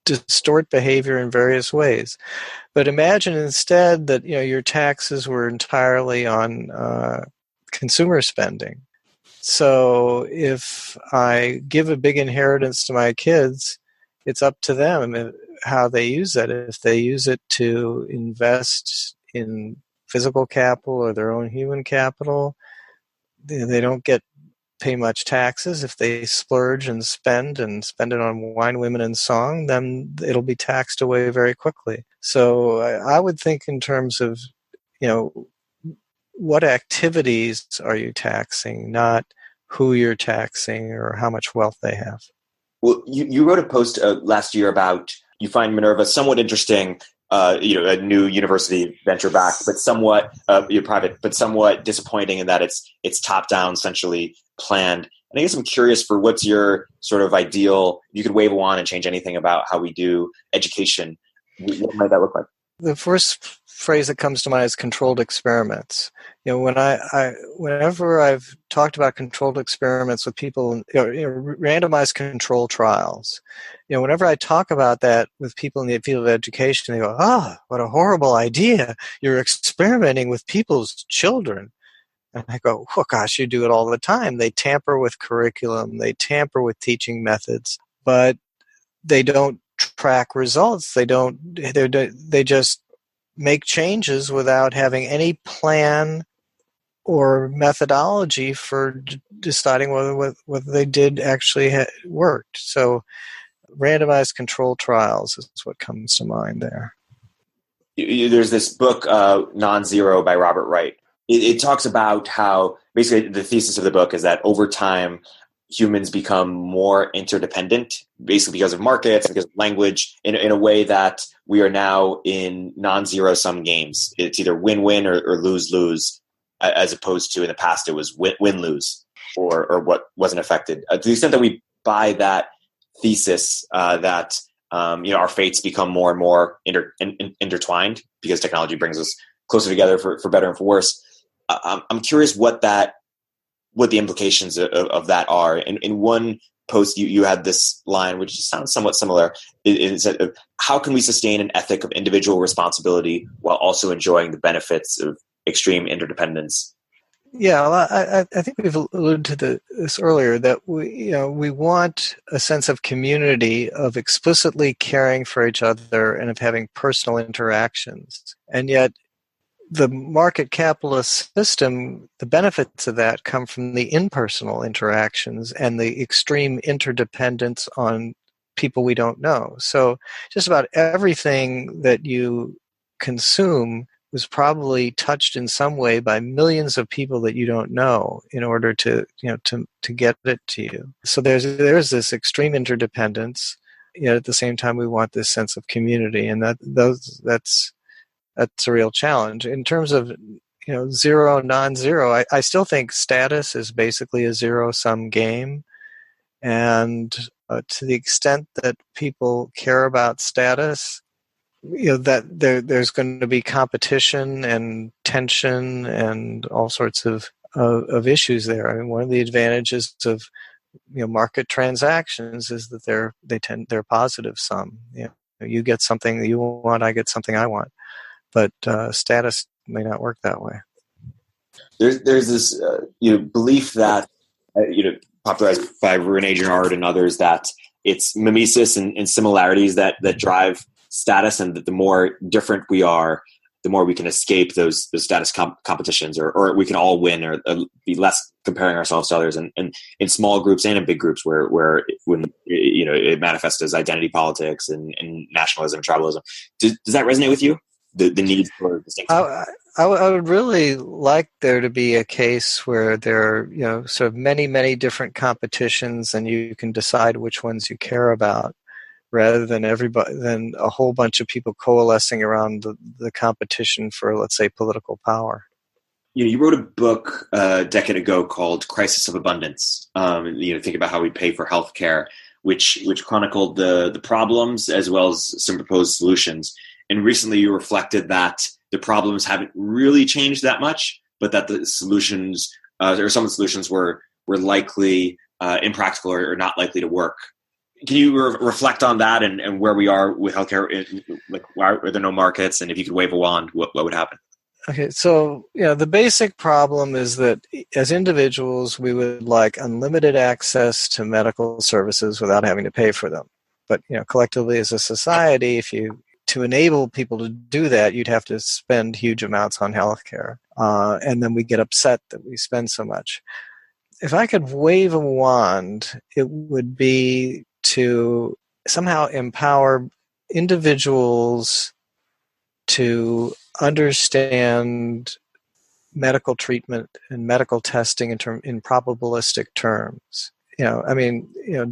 distort behavior in various ways. But imagine instead that your taxes were entirely on consumer spending. So if I give a big inheritance to my kids, it's up to them how they use that. If they use it to invest in physical capital or their own human capital, they don't pay much taxes. If they splurge and spend it on wine, women, and song, then it'll be taxed away very quickly. So I would think in terms of, what activities are you taxing, not who you're taxing or how much wealth they have. Well, you wrote a post last year about, you find Minerva somewhat interesting, a new university venture backed, but somewhat private, but somewhat disappointing in that it's top down, essentially planned. And I guess I'm curious for what's your sort of ideal. You could wave a wand and change anything about how we do education. What might that look like? The first phrase that comes to mind is controlled experiments. Whenever I've talked about controlled experiments with people, randomized control trials, whenever I talk about that with people in the field of education, they go, what a horrible idea. You're experimenting with people's children. And I go, oh gosh, you do it all the time. They tamper with curriculum, they tamper with teaching methods, but they don't track results. They just make changes without having any plan or methodology for deciding whether they did actually worked. So randomized control trials is what comes to mind there. There's this book, Non-Zero by Robert Wright. It talks about how basically the thesis of the book is that over time, humans become more interdependent, basically because of markets and because of language, in a way that we are now in non-zero sum games. It's either win-win or lose-lose, as opposed to in the past it was win-lose or what wasn't affected. To the extent that we buy that thesis, that our fates become more and more intertwined because technology brings us closer together for better and for worse. I'm curious what the implications of that are. In one post, you had this line, which sounds somewhat similar, is that how can we sustain an ethic of individual responsibility while also enjoying the benefits of extreme interdependence? Yeah, well, I think we've alluded to this earlier, that we want a sense of community, of explicitly caring for each other and of having personal interactions. And yet the market capitalist system, the benefits of that come from the impersonal interactions and the extreme interdependence on people we don't know. So just about everything that you consume was probably touched in some way by millions of people that you don't know in order to get it to you. So there's this extreme interdependence, yet at the same time we want this sense of community, and that's a real challenge. In terms of zero, non-zero, I still think status is basically a zero-sum game, and to the extent that people care about status, that there's going to be competition and tension and all sorts of issues there. I mean, one of the advantages of market transactions is that they're positive sum. You get something you want, I get something I want, but status may not work that way. There's this belief that popularized by René Girard and others, that it's mimesis and similarities that drive status, and that the more different we are, the more we can escape those status competitions, or we can all win, or be less comparing ourselves to others, and in small groups and in big groups where when it manifests as identity politics and nationalism and tribalism. Does that resonate with you? The need for distinction? I would really like there to be a case where there are sort of many different competitions, and you can decide which ones you care about, rather than a whole bunch of people coalescing around the competition for, let's say, political power. You wrote a book a decade ago called Crisis of Abundance. Think about how we pay for healthcare, which chronicled the problems as well as some proposed solutions. And recently you reflected that the problems haven't really changed that much, but that the solutions, or some of the solutions were likely impractical or not likely to work. Can you reflect on that and where we are with healthcare? Like, why are there no markets? And if you could wave a wand, what would happen? Okay, so the basic problem is that as individuals, we would like unlimited access to medical services without having to pay for them. But collectively as a society, to enable people to do that, you'd have to spend huge amounts on healthcare, and then we get upset that we spend so much. If I could wave a wand, it would be to somehow empower individuals to understand medical treatment and medical testing in probabilistic terms.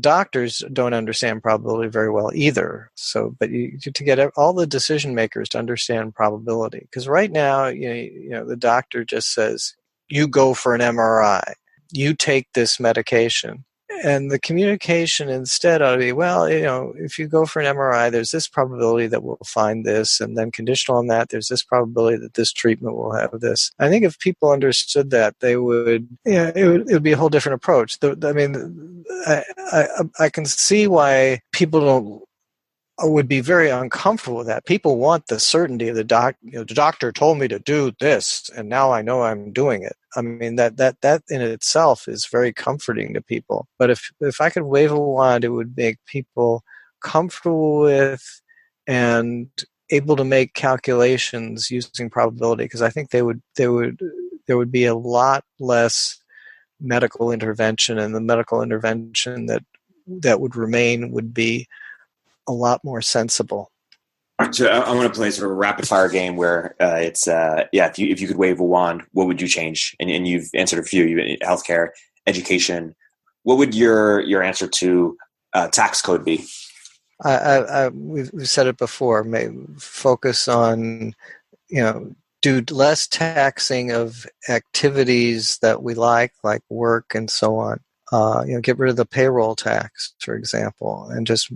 Doctors don't understand probability very well either. So, but to get all the decision makers to understand probability, because right now, the doctor just says, "You go for an MRI, you take this medication." And the communication instead ought to be, well, if you go for an MRI, there's this probability that we'll find this, and then conditional on that, there's this probability that this treatment will have this. I think if people understood that, they would, it would be a whole different approach. I can see why people would be very uncomfortable with that. People want the certainty of the doctor told me to do this, and now I know I'm doing it. I mean, that in itself is very comforting to people. But if I could wave a wand, it would make people comfortable with and able to make calculations using probability, because I think there would be a lot less medical intervention, and the medical intervention that would remain would be a lot more sensible. So I want to play sort of a rapid fire game where it's if you could wave a wand, what would you change? And you've answered a few: healthcare, education. What would your answer to tax code be? We've said it before. Focus on do less taxing of activities that we like work and so on. Get rid of the payroll tax, for example, and just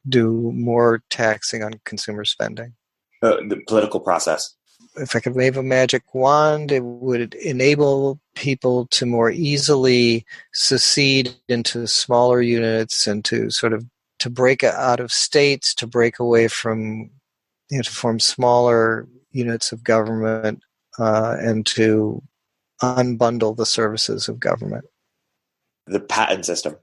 do more taxing on consumer spending. The political process. If I could wave a magic wand, it would enable people to more easily secede into smaller units and to break out of states, to break away from, to form smaller units of government, and to unbundle the services of government. The patent system.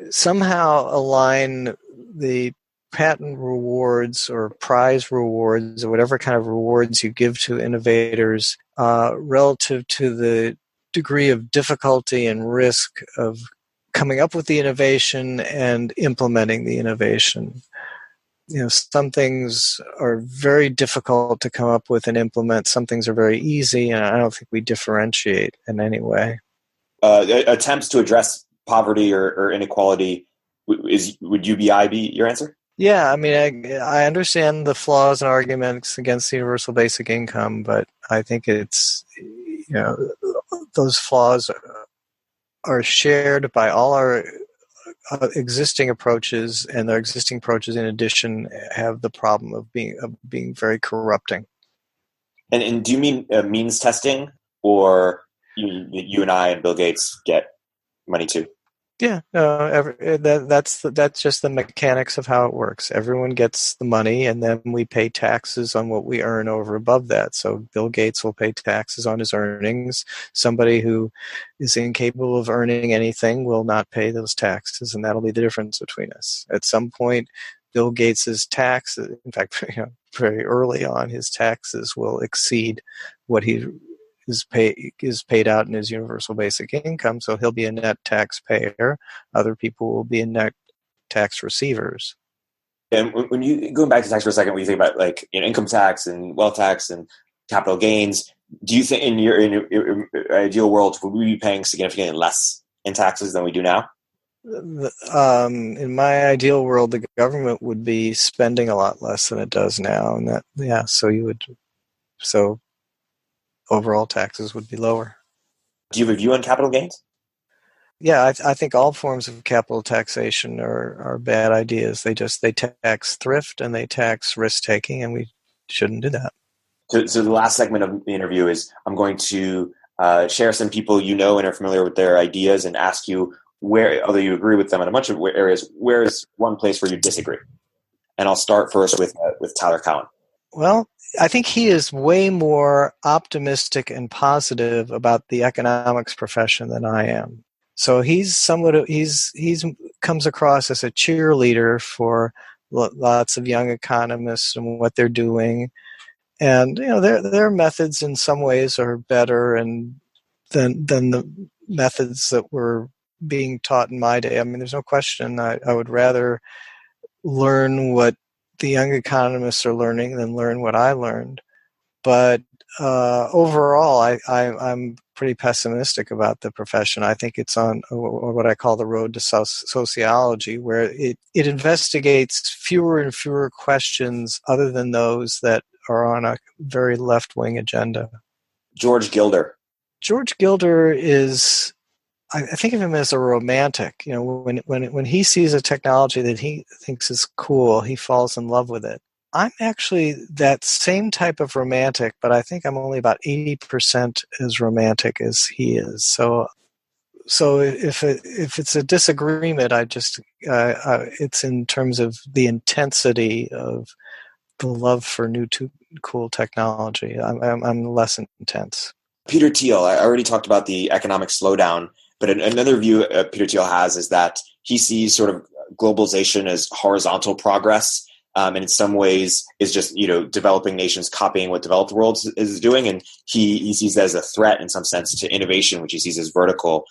Somehow align the patent rewards or prize rewards or whatever kind of rewards you give to innovators relative to the degree of difficulty and risk of coming up with the innovation and implementing the innovation. some things are very difficult to come up with and implement. Some things are very easy, and I don't think we differentiate in any way. Attempts to address poverty or inequality, would UBI be your answer? Yeah, I mean, I understand the flaws and arguments against the universal basic income, but I think it's, those flaws are shared by all our existing approaches, and their existing approaches, in addition, have the problem of being very corrupting. And do you mean means testing, or you and I and Bill Gates get money too? Yeah, that's just the mechanics of how it works. Everyone gets the money, and then we pay taxes on what we earn over above that. So Bill Gates will pay taxes on his earnings. Somebody who is incapable of earning anything will not pay those taxes, and that'll be the difference between us. At some point, Bill Gates's tax, in fact, very early on, his taxes will exceed what he is paid out in his universal basic income, so he'll be a net taxpayer. Other people will be net tax receivers. And when you going back to tax for a second, when you think about income tax and wealth tax and capital gains, do you think in your ideal world would we be paying significantly less in taxes than we do now? In my ideal world, the government would be spending a lot less than it does now, and so overall taxes would be lower. Do you have a view on capital gains? Yeah, I think all forms of capital taxation are bad ideas. They tax thrift and they tax risk taking, and we shouldn't do that. So the last segment of the interview is I'm going to share some people and are familiar with their ideas, and ask you where, although you agree with them in a bunch of areas, where is one place where you disagree? And I'll start first with Tyler Cowen. Well, I think he is way more optimistic and positive about the economics profession than I am. So he's comes across as a cheerleader for lots of young economists and what they're doing, and their methods in some ways are better than the methods that were being taught in my day. I mean, there's no question. I would rather learn what the young economists are learning than learn what I learned. But overall, I'm pretty pessimistic about the profession. I think it's on what I call the road to sociology, where it investigates fewer and fewer questions other than those that are on a very left-wing agenda. George Gilder. George Gilder is, I think of him as a romantic. When he sees a technology that he thinks is cool, he falls in love with it. I'm actually that same type of romantic, but I think I'm only about 80% as romantic as he is. So if it's a disagreement, it's in terms of the intensity of the love for new cool technology. I'm less intense. Peter Thiel. I already talked about the economic slowdown, but another view Peter Thiel has is that he sees sort of globalization as horizontal progress. And in some ways is just, developing nations copying what developed world is doing. And he sees that as a threat in some sense to innovation, which he sees as vertical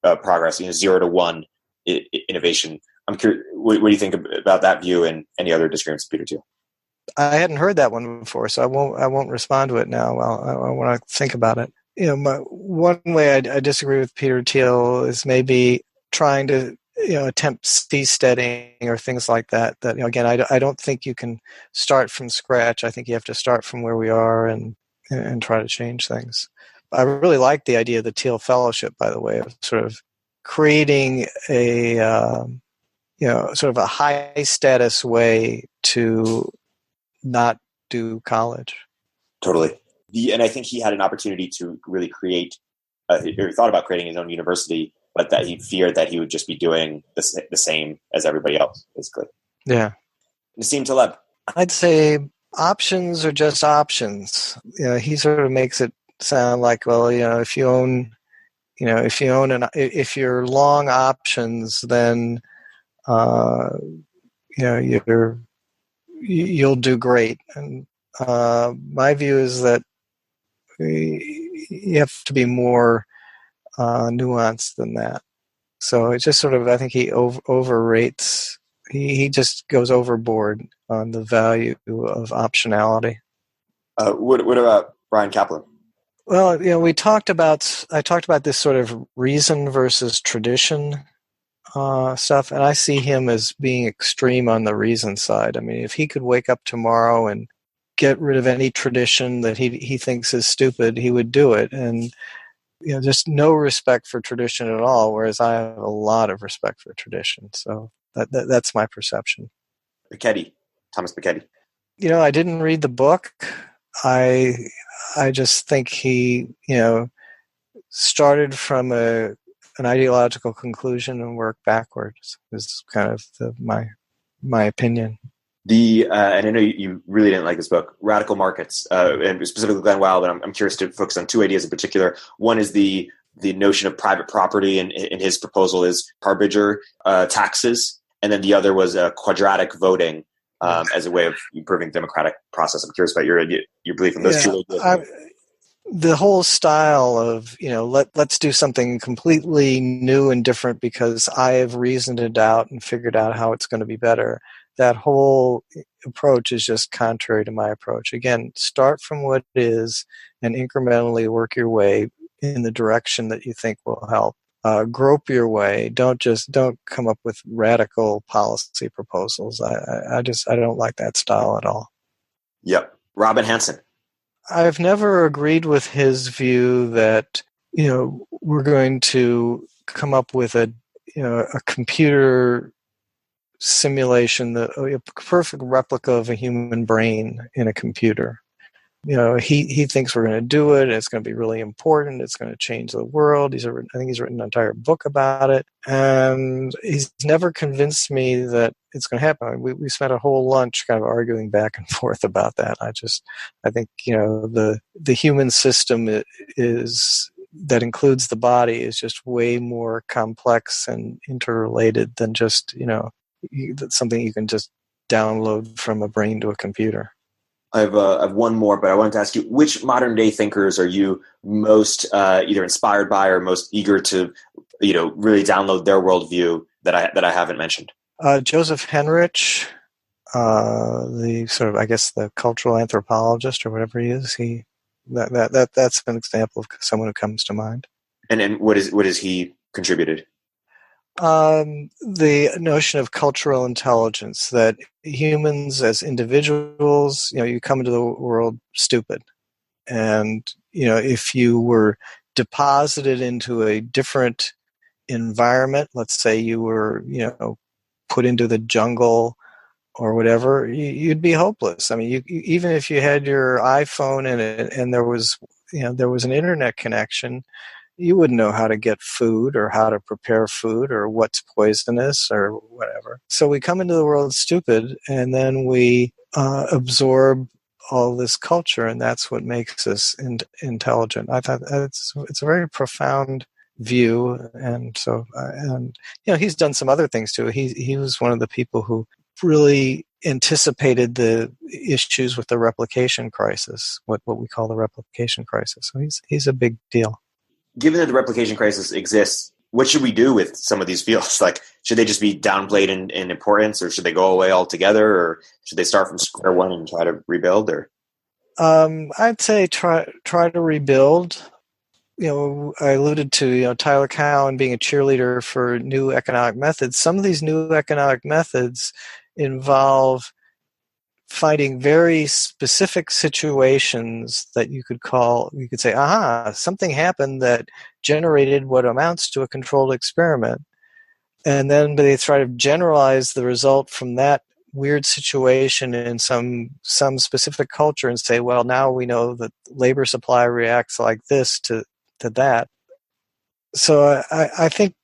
progress, 0 to 1 innovation. I'm curious, what do you think about that view and any other disagreements with Peter Thiel? I hadn't heard that one before, so I won't respond to it now. Well, I want to think about it. One way I disagree with Peter Thiel is maybe trying to attempt seasteading or things like that. That again, I don't think you can start from scratch. I think you have to start from where we are and try to change things. I really like the idea of the Thiel Fellowship, by the way, of sort of creating a sort of a high status way to not do college. Totally. And I think he had an opportunity to really create, or thought about creating his own university, but that he feared that he would just be doing the same as everybody else, basically. Yeah. Nassim Taleb. I'd say options are just options. He sort of makes it sound like, well, if you're long options, then you'll do great. And my view is that you have to be more nuanced than that. So it's just sort of, I think he overrates he just goes overboard on the value of optionality. What about Brian Kaplan? Well, I talked about this sort of reason versus tradition stuff, and I see him as being extreme on the reason side. I mean, if he could wake up tomorrow and get rid of any tradition that he thinks is stupid, he would do it. And just no respect for tradition at all, whereas I have a lot of respect for tradition. So that's my perception. Thomas Piketty. I didn't read the book. I just think he, started from an ideological conclusion and worked backwards. Is kind of my opinion. And I know you really didn't like this book, Radical Markets, and specifically Glenn Wild, but I'm curious to focus on two ideas in particular. One is the notion of private property, and his proposal is harbinger taxes, and then the other was quadratic voting as a way of improving democratic process. I'm curious about your belief in those two ideas. The whole style of, let's do something completely new and different because I have reasoned it out and figured out how it's going to be better. That whole approach is just contrary to my approach. Again, start from what it is and incrementally work your way in the direction that you think will help. Grope your way. Don't come up with radical policy proposals. I don't like that style at all. Yep. Robin Hanson. I've never agreed with his view that, we're going to come up with a computer simulation, a perfect replica of a human brain in a computer. He thinks we're going to do it. It's going to be really important. It's going to change the world. I think he's written an entire book about it. And he's never convinced me that it's going to happen. We spent a whole lunch kind of arguing back and forth about that. I think, the human system is that includes the body is just way more complex and interrelated than just, something you can just download from a brain to a computer. I have one more, but I wanted to ask you, which modern day thinkers are you most either inspired by or most eager to, really download their worldview that I haven't mentioned? Joseph Henrich, the sort of, I guess, the cultural anthropologist or whatever he is. That's an example of someone who comes to mind. And what is he contributed? The notion of cultural intelligence, that humans as individuals, you come into the world stupid. And, if you were deposited into a different environment, let's say you were, put into the jungle or whatever, you'd be hopeless. I mean, even if you had your iPhone and there was an internet connection, you wouldn't know how to get food or how to prepare food or what's poisonous or whatever. So we come into the world stupid, and then we absorb all this culture, and that's what makes us intelligent. I thought it's a very profound view, and so he's done some other things too. He was one of the people who really anticipated the issues with the replication crisis, what we call the replication crisis. So he's a big deal. Given that the replication crisis exists, what should we do with some of these fields? Like, should they just be downplayed in importance, or should they go away altogether, or should they start from square one and try to rebuild? Or I'd say try to rebuild. I alluded to Tyler Cowen being a cheerleader for new economic methods. Some of these new economic methods involve finding very specific situations that you could say, something happened that generated what amounts to a controlled experiment. And then they try to generalize the result from that weird situation in some specific culture and say, well, now we know that labor supply reacts like this to that. So I think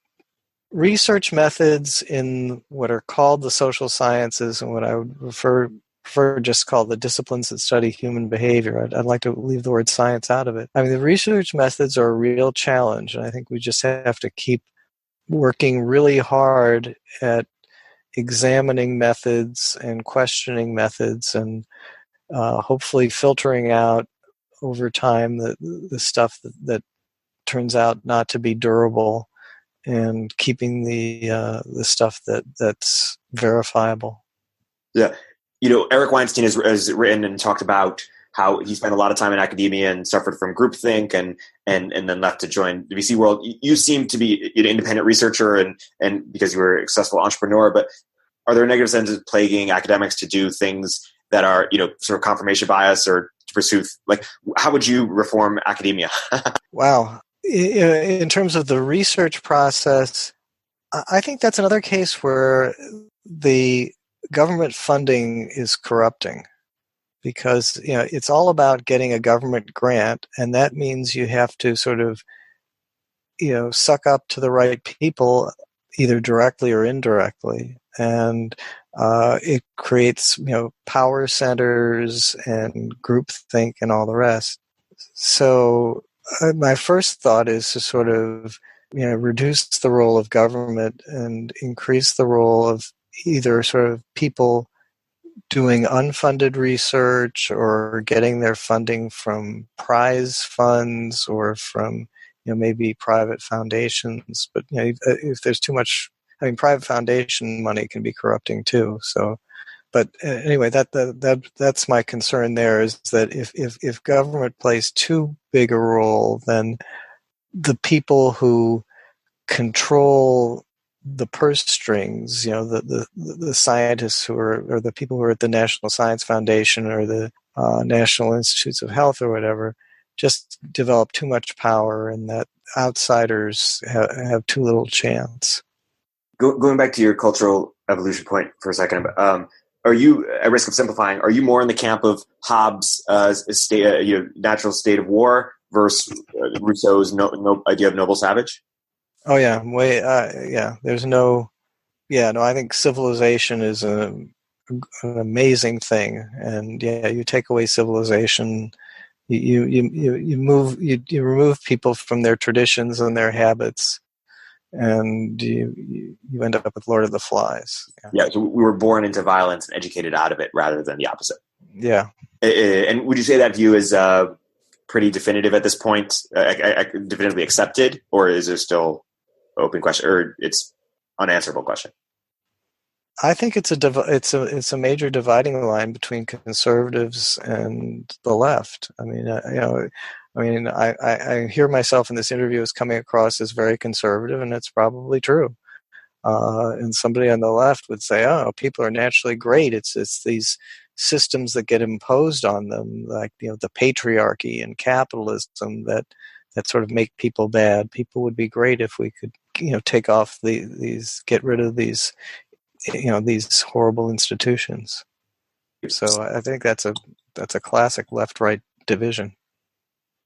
research methods in what are called the social sciences and what I would prefer just called the disciplines that study human behavior. I'd like to leave the word science out of it. I mean, the research methods are a real challenge, and I think we just have to keep working really hard at examining methods and questioning methods and hopefully filtering out over time the stuff that turns out not to be durable and keeping the stuff that's verifiable. Yeah. Eric Weinstein has written and talked about how he spent a lot of time in academia and suffered from groupthink and then left to join the VC world. You seem to be an independent researcher and because you were a successful entrepreneur, but are there negative senses plaguing academics to do things that are, sort of confirmation bias or to pursue, like, how would you reform academia? Wow. In terms of the research process, I think that's another case where the government funding is corrupting, because it's all about getting a government grant, and that means you have to sort of suck up to the right people, either directly or indirectly, and it creates power centers and groupthink and all the rest. So my first thought is to sort of reduce the role of government and increase the role of either sort of people doing unfunded research or getting their funding from prize funds or from maybe private foundations. But if there's too much, private foundation money can be corrupting too. So, but anyway, that's my concern. There is that if government plays too big a role, then the people who control the purse strings, the scientists or the people who are at the National Science Foundation or the National Institutes of Health or whatever, just develop too much power, and that outsiders have too little chance. Going back to your cultural evolution point for a second, are you, at risk of simplifying, are you more in the camp of Hobbes' natural state of war versus Rousseau's no idea of noble savage? Oh yeah, There's no, I think civilization is an amazing thing, and you take away civilization, you remove people from their traditions and their habits, and you end up with Lord of the Flies. Yeah, so we were born into violence and educated out of it rather than the opposite. Yeah. And would you say that view is pretty definitive at this point, definitively accepted, or is there still open question, or it's unanswerable question? I think it's a major dividing line between conservatives and the left. I hear myself in this interview as coming across as very conservative, and it's probably true. And somebody on the left would say, "Oh, people are naturally great. It's these systems that get imposed on them, like the patriarchy and capitalism that sort of make people bad. People would be great if we could take off get rid of these horrible institutions." So I think that's a classic left-right division.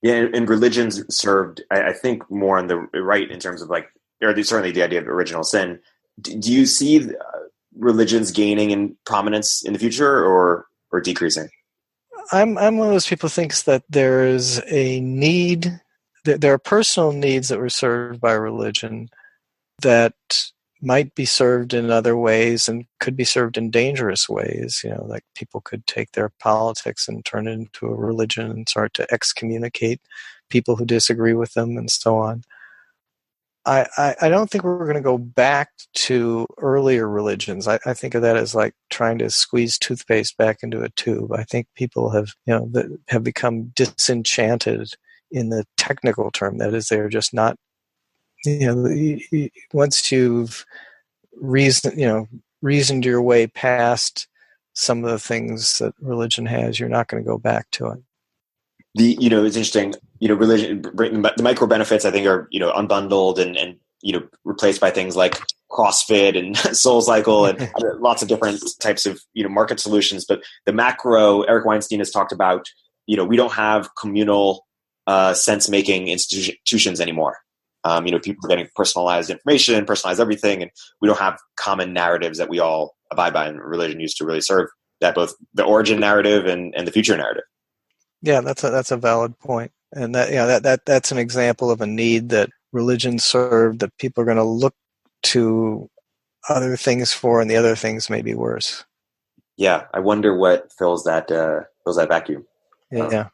Yeah, and religions served, I think, more on the right in terms of certainly the idea of original sin. Do you see religions gaining in prominence in the future or decreasing? I'm one of those people who thinks that there is a need. There are personal needs that were served by religion that might be served in other ways and could be served in dangerous ways. Like people could take their politics and turn it into a religion and start to excommunicate people who disagree with them and so on. I don't think we're going to go back to earlier religions. I think of that as like trying to squeeze toothpaste back into a tube. I think people have become disenchanted in the technical term. That is, they're just not. Once you've reasoned your way past some of the things that religion has, you're not going to go back to it. It's interesting. Religion, the micro benefits, I think, are unbundled and replaced by things like CrossFit and SoulCycle and lots of different types of market solutions. But the macro, Eric Weinstein has talked about. We don't have communal sense making institutions anymore. People are getting personalized information, personalized everything, and we don't have common narratives that we all abide by. And religion used to really serve that, both the origin narrative and the future narrative. Yeah, that's a valid point, and that's an example of a need that religion served that people are going to look to other things for, and the other things may be worse. Yeah, I wonder what fills that vacuum. Yeah.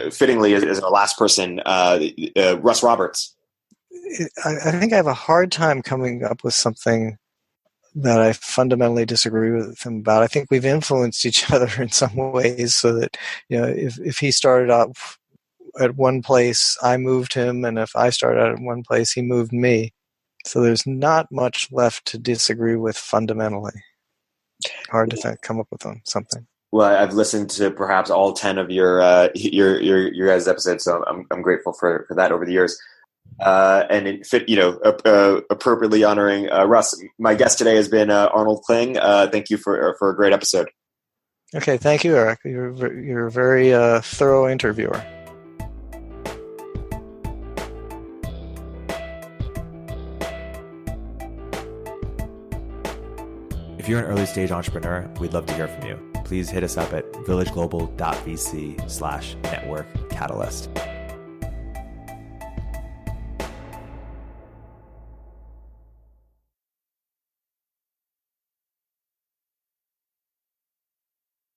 Fittingly, as our last person, Russ Roberts. I think I have a hard time coming up with something that I fundamentally disagree with him about. I think we've influenced each other in some ways, so that, if he started off at one place, I moved him, and if I started out at one place, he moved me. So there's not much left to disagree with fundamentally. Hard to come up with something. Well, I've listened to perhaps all 10 of your guys' episodes, so I'm grateful for that over the years. And it fit, appropriately honoring Russ. My guest today has been Arnold Kling. Thank you for a great episode. Okay, thank you, Erik. You're a very thorough interviewer. If you're an early stage entrepreneur, we'd love to hear from you. Please hit us up at villageglobal.vc/network catalyst.